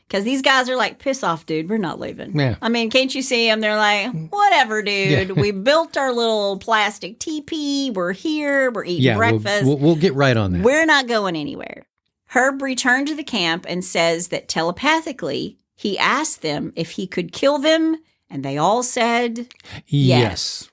Because these guys are like, piss off, dude, we're not leaving. Yeah. I mean, can't you see them? They're like, whatever, dude. Yeah. We built our little plastic teepee. We're here. We're eating breakfast. We'll get right on that. We're not going anywhere. Herb returned to the camp and says that telepathically, he asked them if he could kill them, and they all said yes.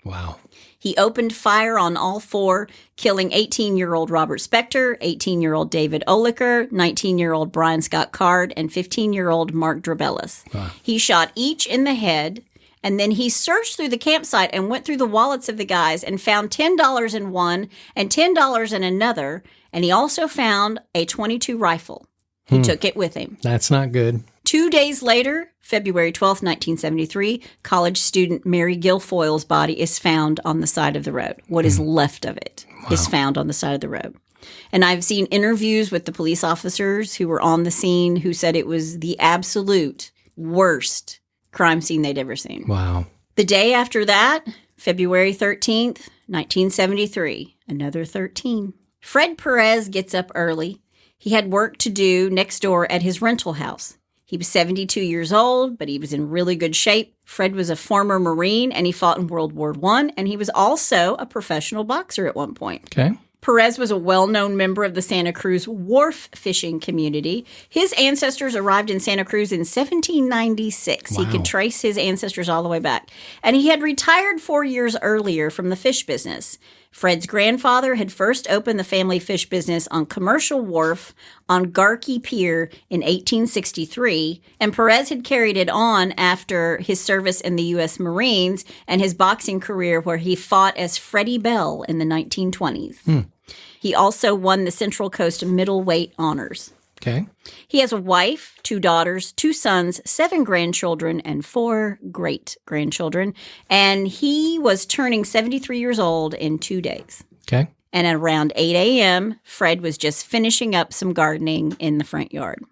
Wow. He opened fire on all 4, killing 18-year-old Robert Spector, 18-year-old David Oliker, 19-year-old Brian Scott Card, and 15-year-old Mark Drabellis. Wow. He shot each in the head, and then he searched through the campsite and went through the wallets of the guys and found $10 in one and $10 in another, and he also found a .22 rifle. He took it with him. That's not good. 2 days later, February 12th, 1973, college student Mary Guilfoyle's body is found on the side of the road. What is left of it is found on the side of the road. And I've seen interviews with the police officers who were on the scene who said it was the absolute worst crime scene they'd ever seen. Wow. The day after that, February 13th, 1973, another 13. Fred Perez gets up early. He had work to do next door at his rental house. He was 72 years old, but he was in really good shape. Fred was a former Marine, and he fought in World War I, and he was also a professional boxer at one point. Okay. Perez was a well-known member of the Santa Cruz wharf fishing community. His ancestors arrived in Santa Cruz in 1796. Wow. He could trace his ancestors all the way back. And he had retired 4 years earlier from the fish business. Fred's grandfather had first opened the family fish business on Commercial Wharf on Garkey Pier in 1863, and Perez had carried it on after his service in the U.S. Marines and his boxing career, where he fought as Freddie Bell in the 1920s. He also won the Central Coast middleweight honors. Okay. He has a wife, 2 daughters, 2 sons, 7 grandchildren, and 4 great-grandchildren. And he was turning 73 years old in 2 days. Okay. And at around 8 a.m., Fred was just finishing up some gardening in the front yard.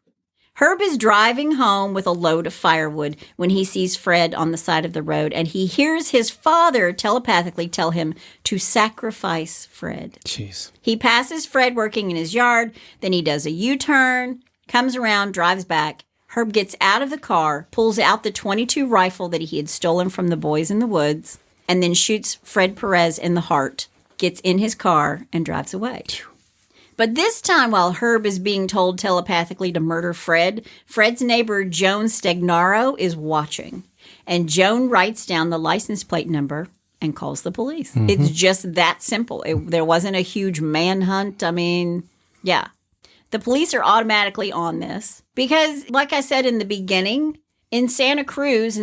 Herb is driving home with a load of firewood when he sees Fred on the side of the road, and he hears his father telepathically tell him to sacrifice Fred. Jeez. He passes Fred working in his yard, then he does a U-turn, comes around, drives back. Herb gets out of the car, pulls out the .22 rifle that he had stolen from the boys in the woods, and then shoots Fred Perez in the heart, gets in his car, and drives away. But this time, while Herb is being told telepathically to murder Fred, Fred's neighbor, Joan Stagnaro, is watching. And Joan writes down the license plate number and calls the police. Mm-hmm. It's just that simple. There wasn't a huge manhunt. I mean, yeah. The police are automatically on this because, like I said in the beginning, in Santa Cruz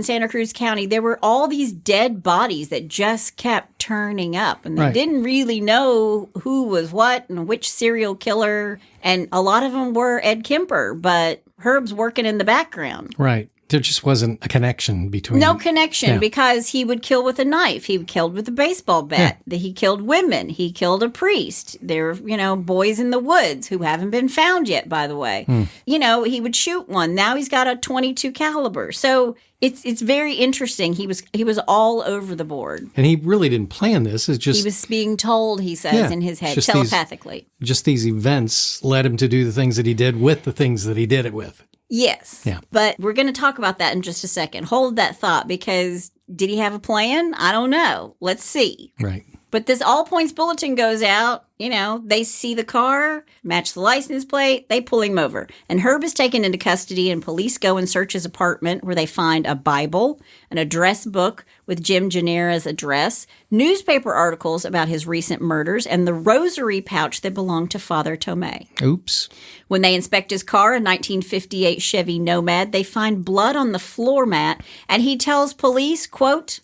County, there were all these dead bodies that just kept turning up. And they didn't really know who was what and which serial killer. And a lot of them were Ed Kemper, but Herb's working in the background. Right. There just wasn't a connection between... No connection, because he would kill with a knife. He killed with a baseball bat. Yeah. He killed women. He killed a priest. There were, boys in the woods who haven't been found yet, by the way. He would shoot one. Now he's got a .22 caliber. So it's very interesting. He was all over the board. And he really didn't plan this. It's just... He was being told, he says, in his head, telepathically. These events led him to do the things that he did with the things that he did it with. Yes. Yeah. But we're going to talk about that in just a second. Hold that thought, because did he have a plan? I don't know. Let's see. Right. But this all points bulletin goes out. They see the car, match the license plate, they pull him over. And Herb is taken into custody, and police go and search his apartment, where they find a Bible, an address book with Jim Genera's address, newspaper articles about his recent murders, and the rosary pouch that belonged to Father Tomei. Oops. When they inspect his car, a 1958 Chevy Nomad, they find blood on the floor mat, and he tells police, quote,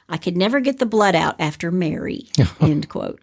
"I could never get the blood out after Mary," end quote.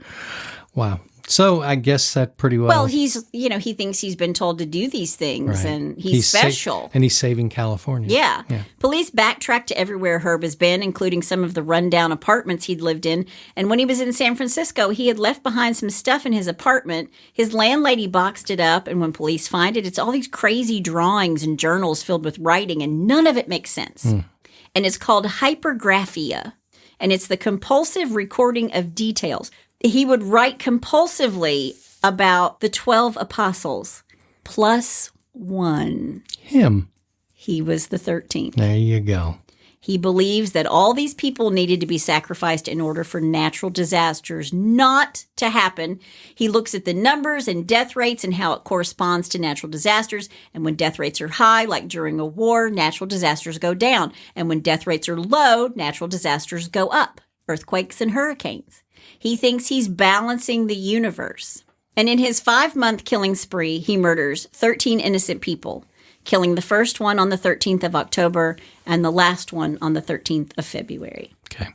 Wow. So I guess that pretty well... Well, he thinks he's been told to do these things, and he's special. And he's saving California. Yeah. Police backtrack to everywhere Herb has been, including some of the rundown apartments he'd lived in. And when he was in San Francisco, he had left behind some stuff in his apartment. His landlady boxed it up, and when police find it, it's all these crazy drawings and journals filled with writing, and none of it makes sense. And it's called hypergraphia, and it's the compulsive recording of details. He would write compulsively about the 12 apostles, plus one. Him. He was the 13th. There you go. He believes that all these people needed to be sacrificed in order for natural disasters not to happen. He looks at the numbers and death rates and how it corresponds to natural disasters. And when death rates are high, like during a war, natural disasters go down. And when death rates are low, natural disasters go up. Earthquakes and hurricanes. He thinks he's balancing the universe. And in his 5-month killing spree, he murders 13 innocent people, killing the first one on the 13th of October and the last one on the 13th of February. Okay.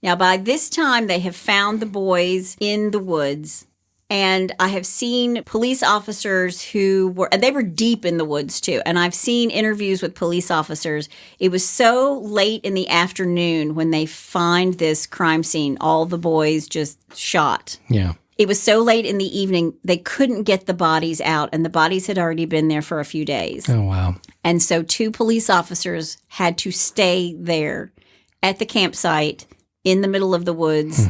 Now, by this time, they have found the boys in the woods, And I have seen police officers they were deep in the woods too. And I've seen interviews with police officers. It was so late in the afternoon when they find this crime scene, all the boys just shot. Yeah. It was so late in the evening, they couldn't get the bodies out, and the bodies had already been there for a few days. Oh, wow. And so 2 police officers had to stay there at the campsite in the middle of the woods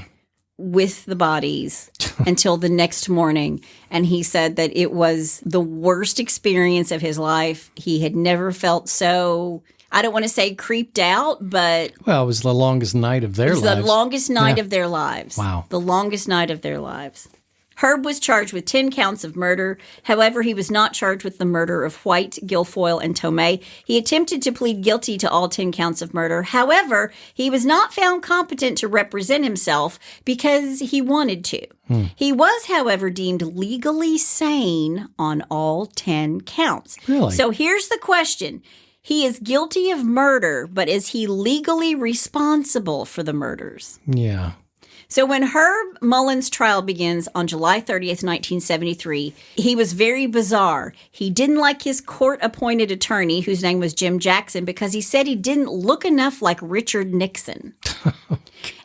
with the bodies until the next morning. And he said that it was the worst experience of his life. He had never felt so, I don't want to say creeped out, but Well, it was the longest night of their it was lives. the longest night Yeah. of their lives. Wow. The longest night of their lives. Herb was charged with 10 counts of murder. However, he was not charged with the murder of White, Guilfoyle, and Tomei. He attempted to plead guilty to all 10 counts of murder. However, he was not found competent to represent himself because he wanted to. He was, however, deemed legally sane on all 10 counts. Really? So here's the question. He is guilty of murder, but is he legally responsible for the murders? Yeah. So when Herb Mullin's trial begins on July 30th, 1973, he was very bizarre. He didn't like his court-appointed attorney, whose name was Jim Jackson, because he said he didn't look enough like Richard Nixon.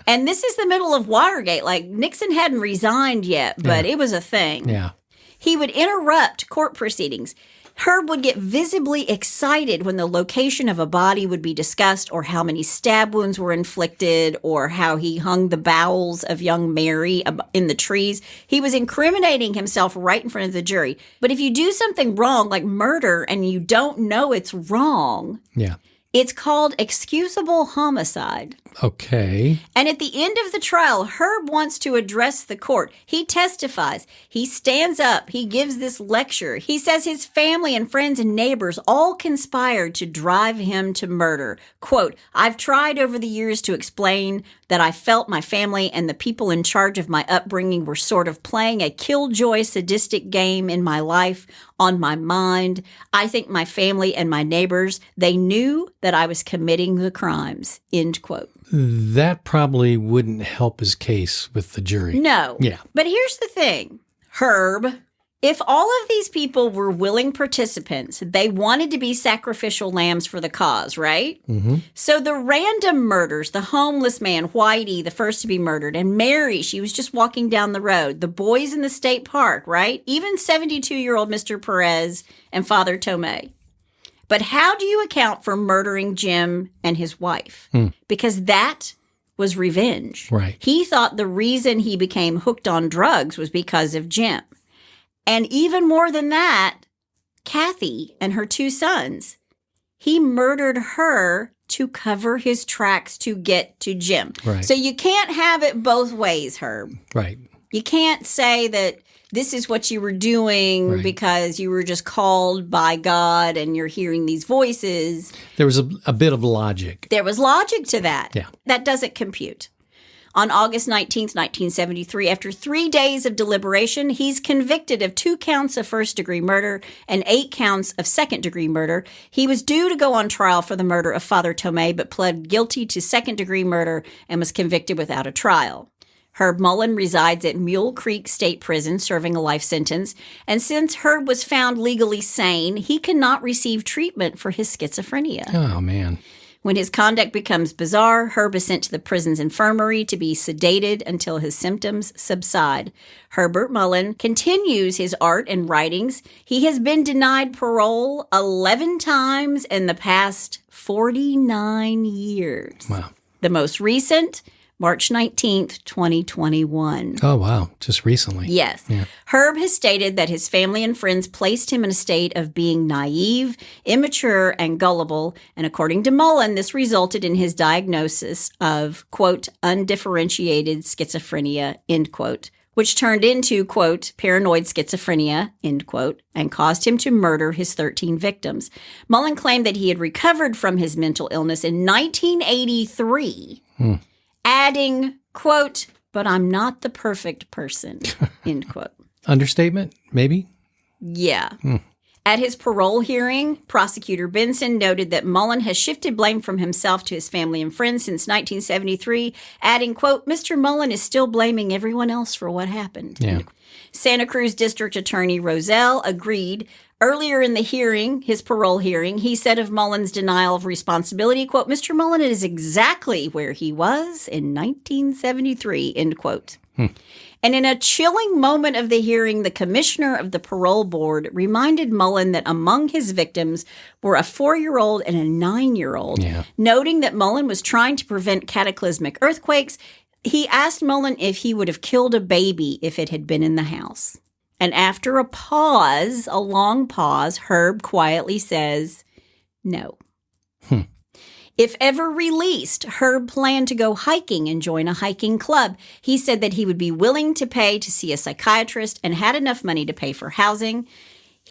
And this is the middle of Watergate. Like, Nixon hadn't resigned yet, but it was a thing. Yeah. He would interrupt court proceedings. Herb would get visibly excited when the location of a body would be discussed, or how many stab wounds were inflicted, or how he hung the bowels of young Mary in the trees. He was incriminating himself right in front of the jury. But if you do something wrong, like murder, and you don't know it's wrong, Yeah. it's called excusable homicide. Okay. And at the end of the trial, Herb wants to address the court. He testifies. He stands up. He gives this lecture. He says his family and friends and neighbors all conspired to drive him to murder. Quote, "I've tried over the years to explain that I felt my family and the people in charge of my upbringing were sort of playing a killjoy sadistic game in my life, on my mind. I think my family and my neighbors, they knew that I was committing the crimes." End quote. That probably wouldn't help his case with the jury. No. Yeah. But here's the thing, Herb. If all of these people were willing participants, they wanted to be sacrificial lambs for the cause, right? Mm-hmm. So the random murders, the homeless man, Whitey, the first to be murdered, and Mary, she was just walking down the road, the boys in the state park, right? Even 72-year-old Mr. Perez and Father Tomei. But how do you account for murdering Jim and his wife? Because that was revenge. Right. He thought the reason he became hooked on drugs was because of Jim. And even more than that, Kathy and her 2 sons, he murdered her to cover his tracks to get to Jim. Right. So you can't have it both ways, Herb. Right. You can't say that this is what you were doing Right. because you were just called by God and you're hearing these voices. There was a bit of logic. There was logic to that. Yeah. That doesn't compute. On August 19th, 1973, after 3 days of deliberation, he's convicted of 2 counts of first-degree murder and 8 counts of second-degree murder. He was due to go on trial for the murder of Father Tomei, but pled guilty to second-degree murder and was convicted without a trial. Herb Mullin resides at Mule Creek State Prison, serving a life sentence. And since Herb was found legally sane, he cannot receive treatment for his schizophrenia. Oh, man. When his conduct becomes bizarre, Herb is sent to the prison's infirmary to be sedated until his symptoms subside. Herbert Mullin continues his art and writings. He has been denied parole 11 times in the past 49 years. Wow. The most recent, March 19th, 2021. Oh, wow. Just recently. Yes. Yeah. Herb has stated that his family and friends placed him in a state of being naive, immature, and gullible. And according to Mullin, this resulted in his diagnosis of, quote, undifferentiated schizophrenia, end quote, which turned into, quote, paranoid schizophrenia, end quote, and caused him to murder his 13 victims. Mullin claimed that he had recovered from his mental illness in 1983. Adding, quote, but I'm not the perfect person, end quote. Understatement, maybe? Yeah. At his parole hearing, Prosecutor Benson noted that Mullin has shifted blame from himself to his family and friends since 1973, adding, quote, Mr. Mullin is still blaming everyone else for what happened. Yeah. Santa Cruz District Attorney Roselle agreed. Earlier in the hearing, his parole hearing, he said of Mullin's denial of responsibility, quote, Mr. Mullin is exactly where he was in 1973, end quote. And in a chilling moment of the hearing, the commissioner of the parole board reminded Mullin that among his victims were a 4-year-old and a 9-year-old. Yeah. Noting that Mullin was trying to prevent cataclysmic earthquakes, he asked Mullin if he would have killed a baby if it had been in the house. And after a pause, a long pause, Herb quietly says, no. If ever released, Herb planned to go hiking and join a hiking club. He said that he would be willing to pay to see a psychiatrist and had enough money to pay for housing.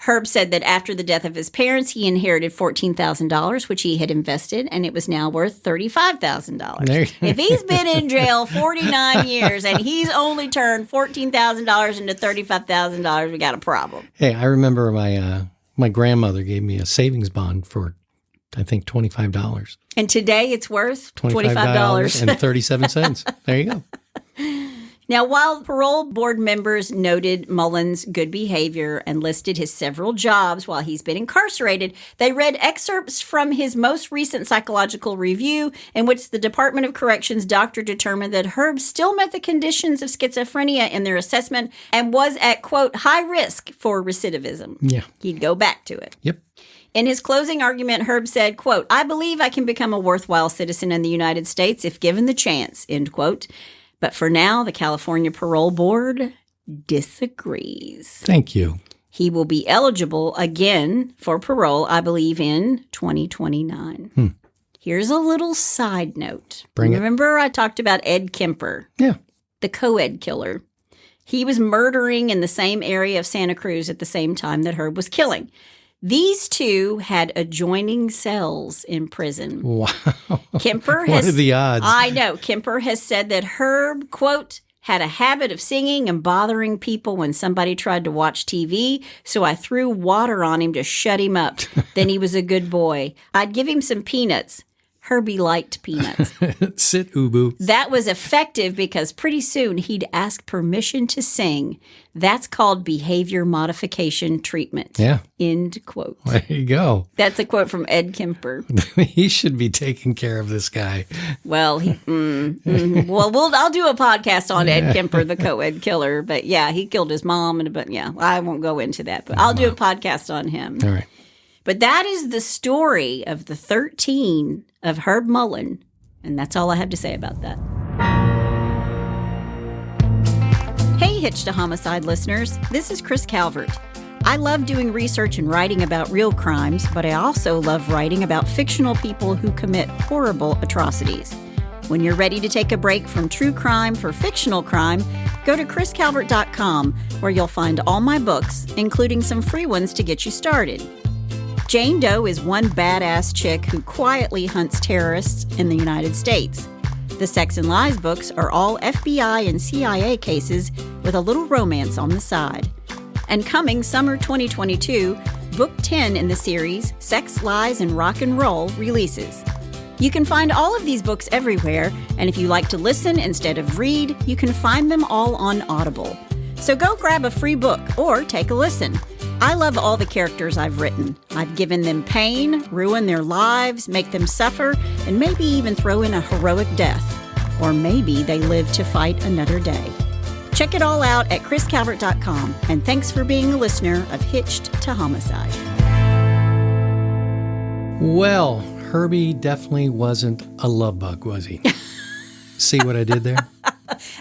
Herb said that after the death of his parents, he inherited $14,000, which he had invested, and it was now worth $35,000. If he's been in jail 49 years and he's only turned $14,000 into $35,000, we got a problem. Hey, I remember my grandmother gave me a savings bond for, I think, $25. And today it's worth $25.37. There you go. Now, while parole board members noted Mullin's good behavior and listed his several jobs while he's been incarcerated, they read excerpts from his most recent psychological review in which the Department of Corrections doctor determined that Herb still met the conditions of schizophrenia in their assessment and was at, quote, high risk for recidivism. Yeah. He'd go back to it. Yep. In his closing argument, Herb said, quote, I believe I can become a worthwhile citizen in the United States if given the chance, end quote. But for now, the California Parole Board disagrees. Thank you. He will be eligible again for parole, I believe, in 2029. Here's a little side note. Remember I talked about Ed Kemper? Yeah. The co-ed killer. He was murdering in the same area of Santa Cruz at the same time that Herb was killing. These two had adjoining cells in prison. Wow. Kemper What are the odds? I know. Kemper has said that Herb, quote, had a habit of singing and bothering people when somebody tried to watch TV, so I threw water on him to shut him up. Then he was a good boy. I'd give him some peanuts. Herbie liked peanuts. Sit, Ubu. That was effective because pretty soon he'd ask permission to sing. That's called behavior modification treatment. Yeah. End quote. There you go. That's a quote from Ed Kemper. He should be taking care of this guy. Well, I'll do a podcast on Ed Kemper, the co-ed killer. But yeah, he killed his mom, but I won't go into that. But I'll do a podcast on him. All right. But that is the story of the 13 of Herb Mullin, and that's all I have to say about that. Hey, Hitched to Homicide listeners. This is Chris Calvert. I love doing research and writing about real crimes, but I also love writing about fictional people who commit horrible atrocities. When you're ready to take a break from true crime for fictional crime, go to chriscalvert.com, where you'll find all my books, including some free ones to get you started. Jane Doe is one badass chick who quietly hunts terrorists in the United States. The Sex and Lies books are all FBI and CIA cases with a little romance on the side. And coming summer 2022, Book 10 in the series, Sex, Lies, and Rock and Roll, releases. You can find all of these books everywhere, and if you like to listen instead of read, you can find them all on Audible. So go grab a free book or take a listen. I love all the characters I've written. I've given them pain, ruined their lives, make them suffer, and maybe even throw in a heroic death. Or maybe they live to fight another day. Check it all out at chriscalvert.com, and thanks for being a listener of Hitched to Homicide. Well, Herbie definitely wasn't a love bug, was he? See what I did there?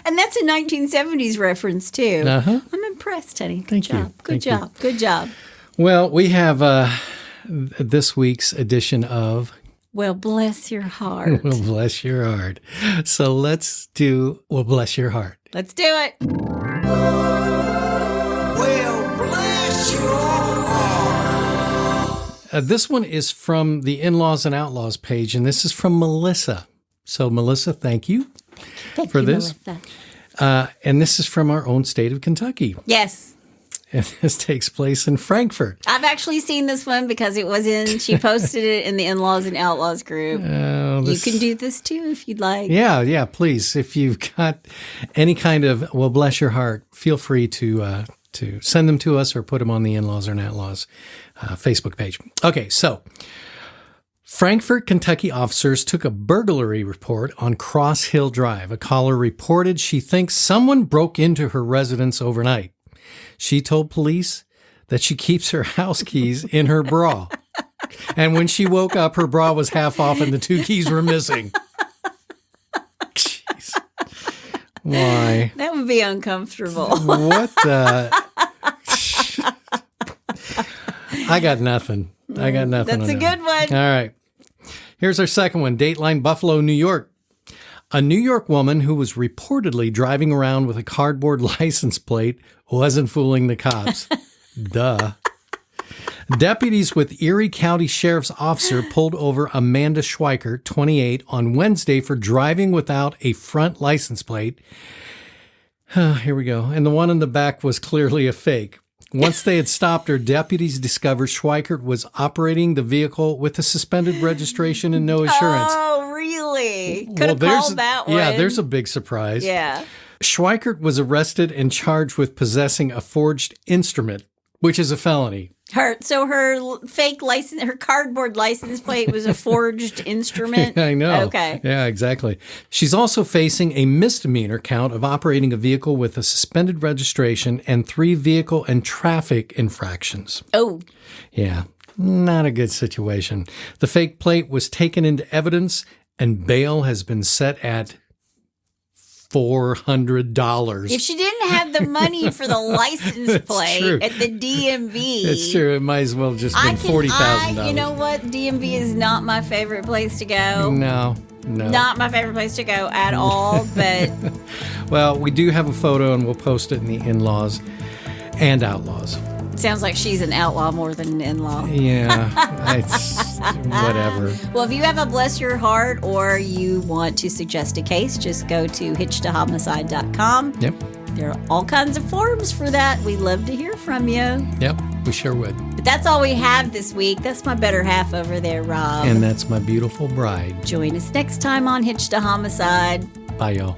And that's a 1970s reference, too. Uh-huh. I'm impressed, honey. Thank you. Good job. Good job. Well, we have this week's edition of Well, bless your heart. Well, Bless Your Heart. So let's do Well, Bless Your Heart. Let's do it. Well, bless your heart. This one is from the In-Laws and Outlaws page, and this is from Melissa. So, Melissa, thank you Thank for you, this. Melissa. And this is from our own state of Kentucky. Yes. And this takes place in Frankfurt. I've actually seen this one because she posted it in the In-Laws and Outlaws group. You can do this too if you'd like. Yeah, please. If you've got any kind of, well, bless your heart, feel free to send them to us or put them on the In-Laws or Outlaws Facebook page. Okay, so Frankfort, Kentucky officers took a burglary report on Cross Hill Drive. A caller reported she thinks someone broke into her residence overnight. She told police that she keeps her house keys in her bra. And when she woke up, her bra was half off and the 2 keys were missing. Jeez. Why? That would be uncomfortable. What the? I got nothing. That's a good one. All right. Here's our second one. Dateline Buffalo, New York. A New York woman who was reportedly driving around with a cardboard license plate wasn't fooling the cops. Duh. Deputies with Erie County Sheriff's Officer pulled over Amanda Schweikert, 28, on Wednesday for driving without a front license plate. Here we go. And the one in the back was clearly a fake. Once they had stopped her, deputies discovered Schweikert was operating the vehicle with a suspended registration and no insurance. Oh, really? Could have called that one. Yeah, there's a big surprise. Yeah. Schweikert was arrested and charged with possessing a forged instrument, which is a felony. Her fake license, her cardboard license plate was a forged instrument. I know. Okay. Yeah, exactly. She's also facing a misdemeanor count of operating a vehicle with a suspended registration and 3 vehicle and traffic infractions. Oh. Yeah, not a good situation. The fake plate was taken into evidence and bail has been set at $400. If she didn't have the money for the license plate at the DMV. It's true. It might as well just been $40,000. You know what? DMV is not my favorite place to go. No. Not my favorite place to go at all, but... Well, we do have a photo and we'll post it in the In-Laws and Outlaws. Sounds like she's an outlaw more than an in-law. Yeah, it's whatever. Well, if you have a bless your heart or you want to suggest a case, just go to hitchedtohomicide.com. Yep. There are all kinds of forms for that. We'd love to hear from you. Yep, we sure would. But that's all we have this week. That's my better half over there, Rob. And that's my beautiful bride. Join us next time on Hitched to Homicide. Bye, y'all.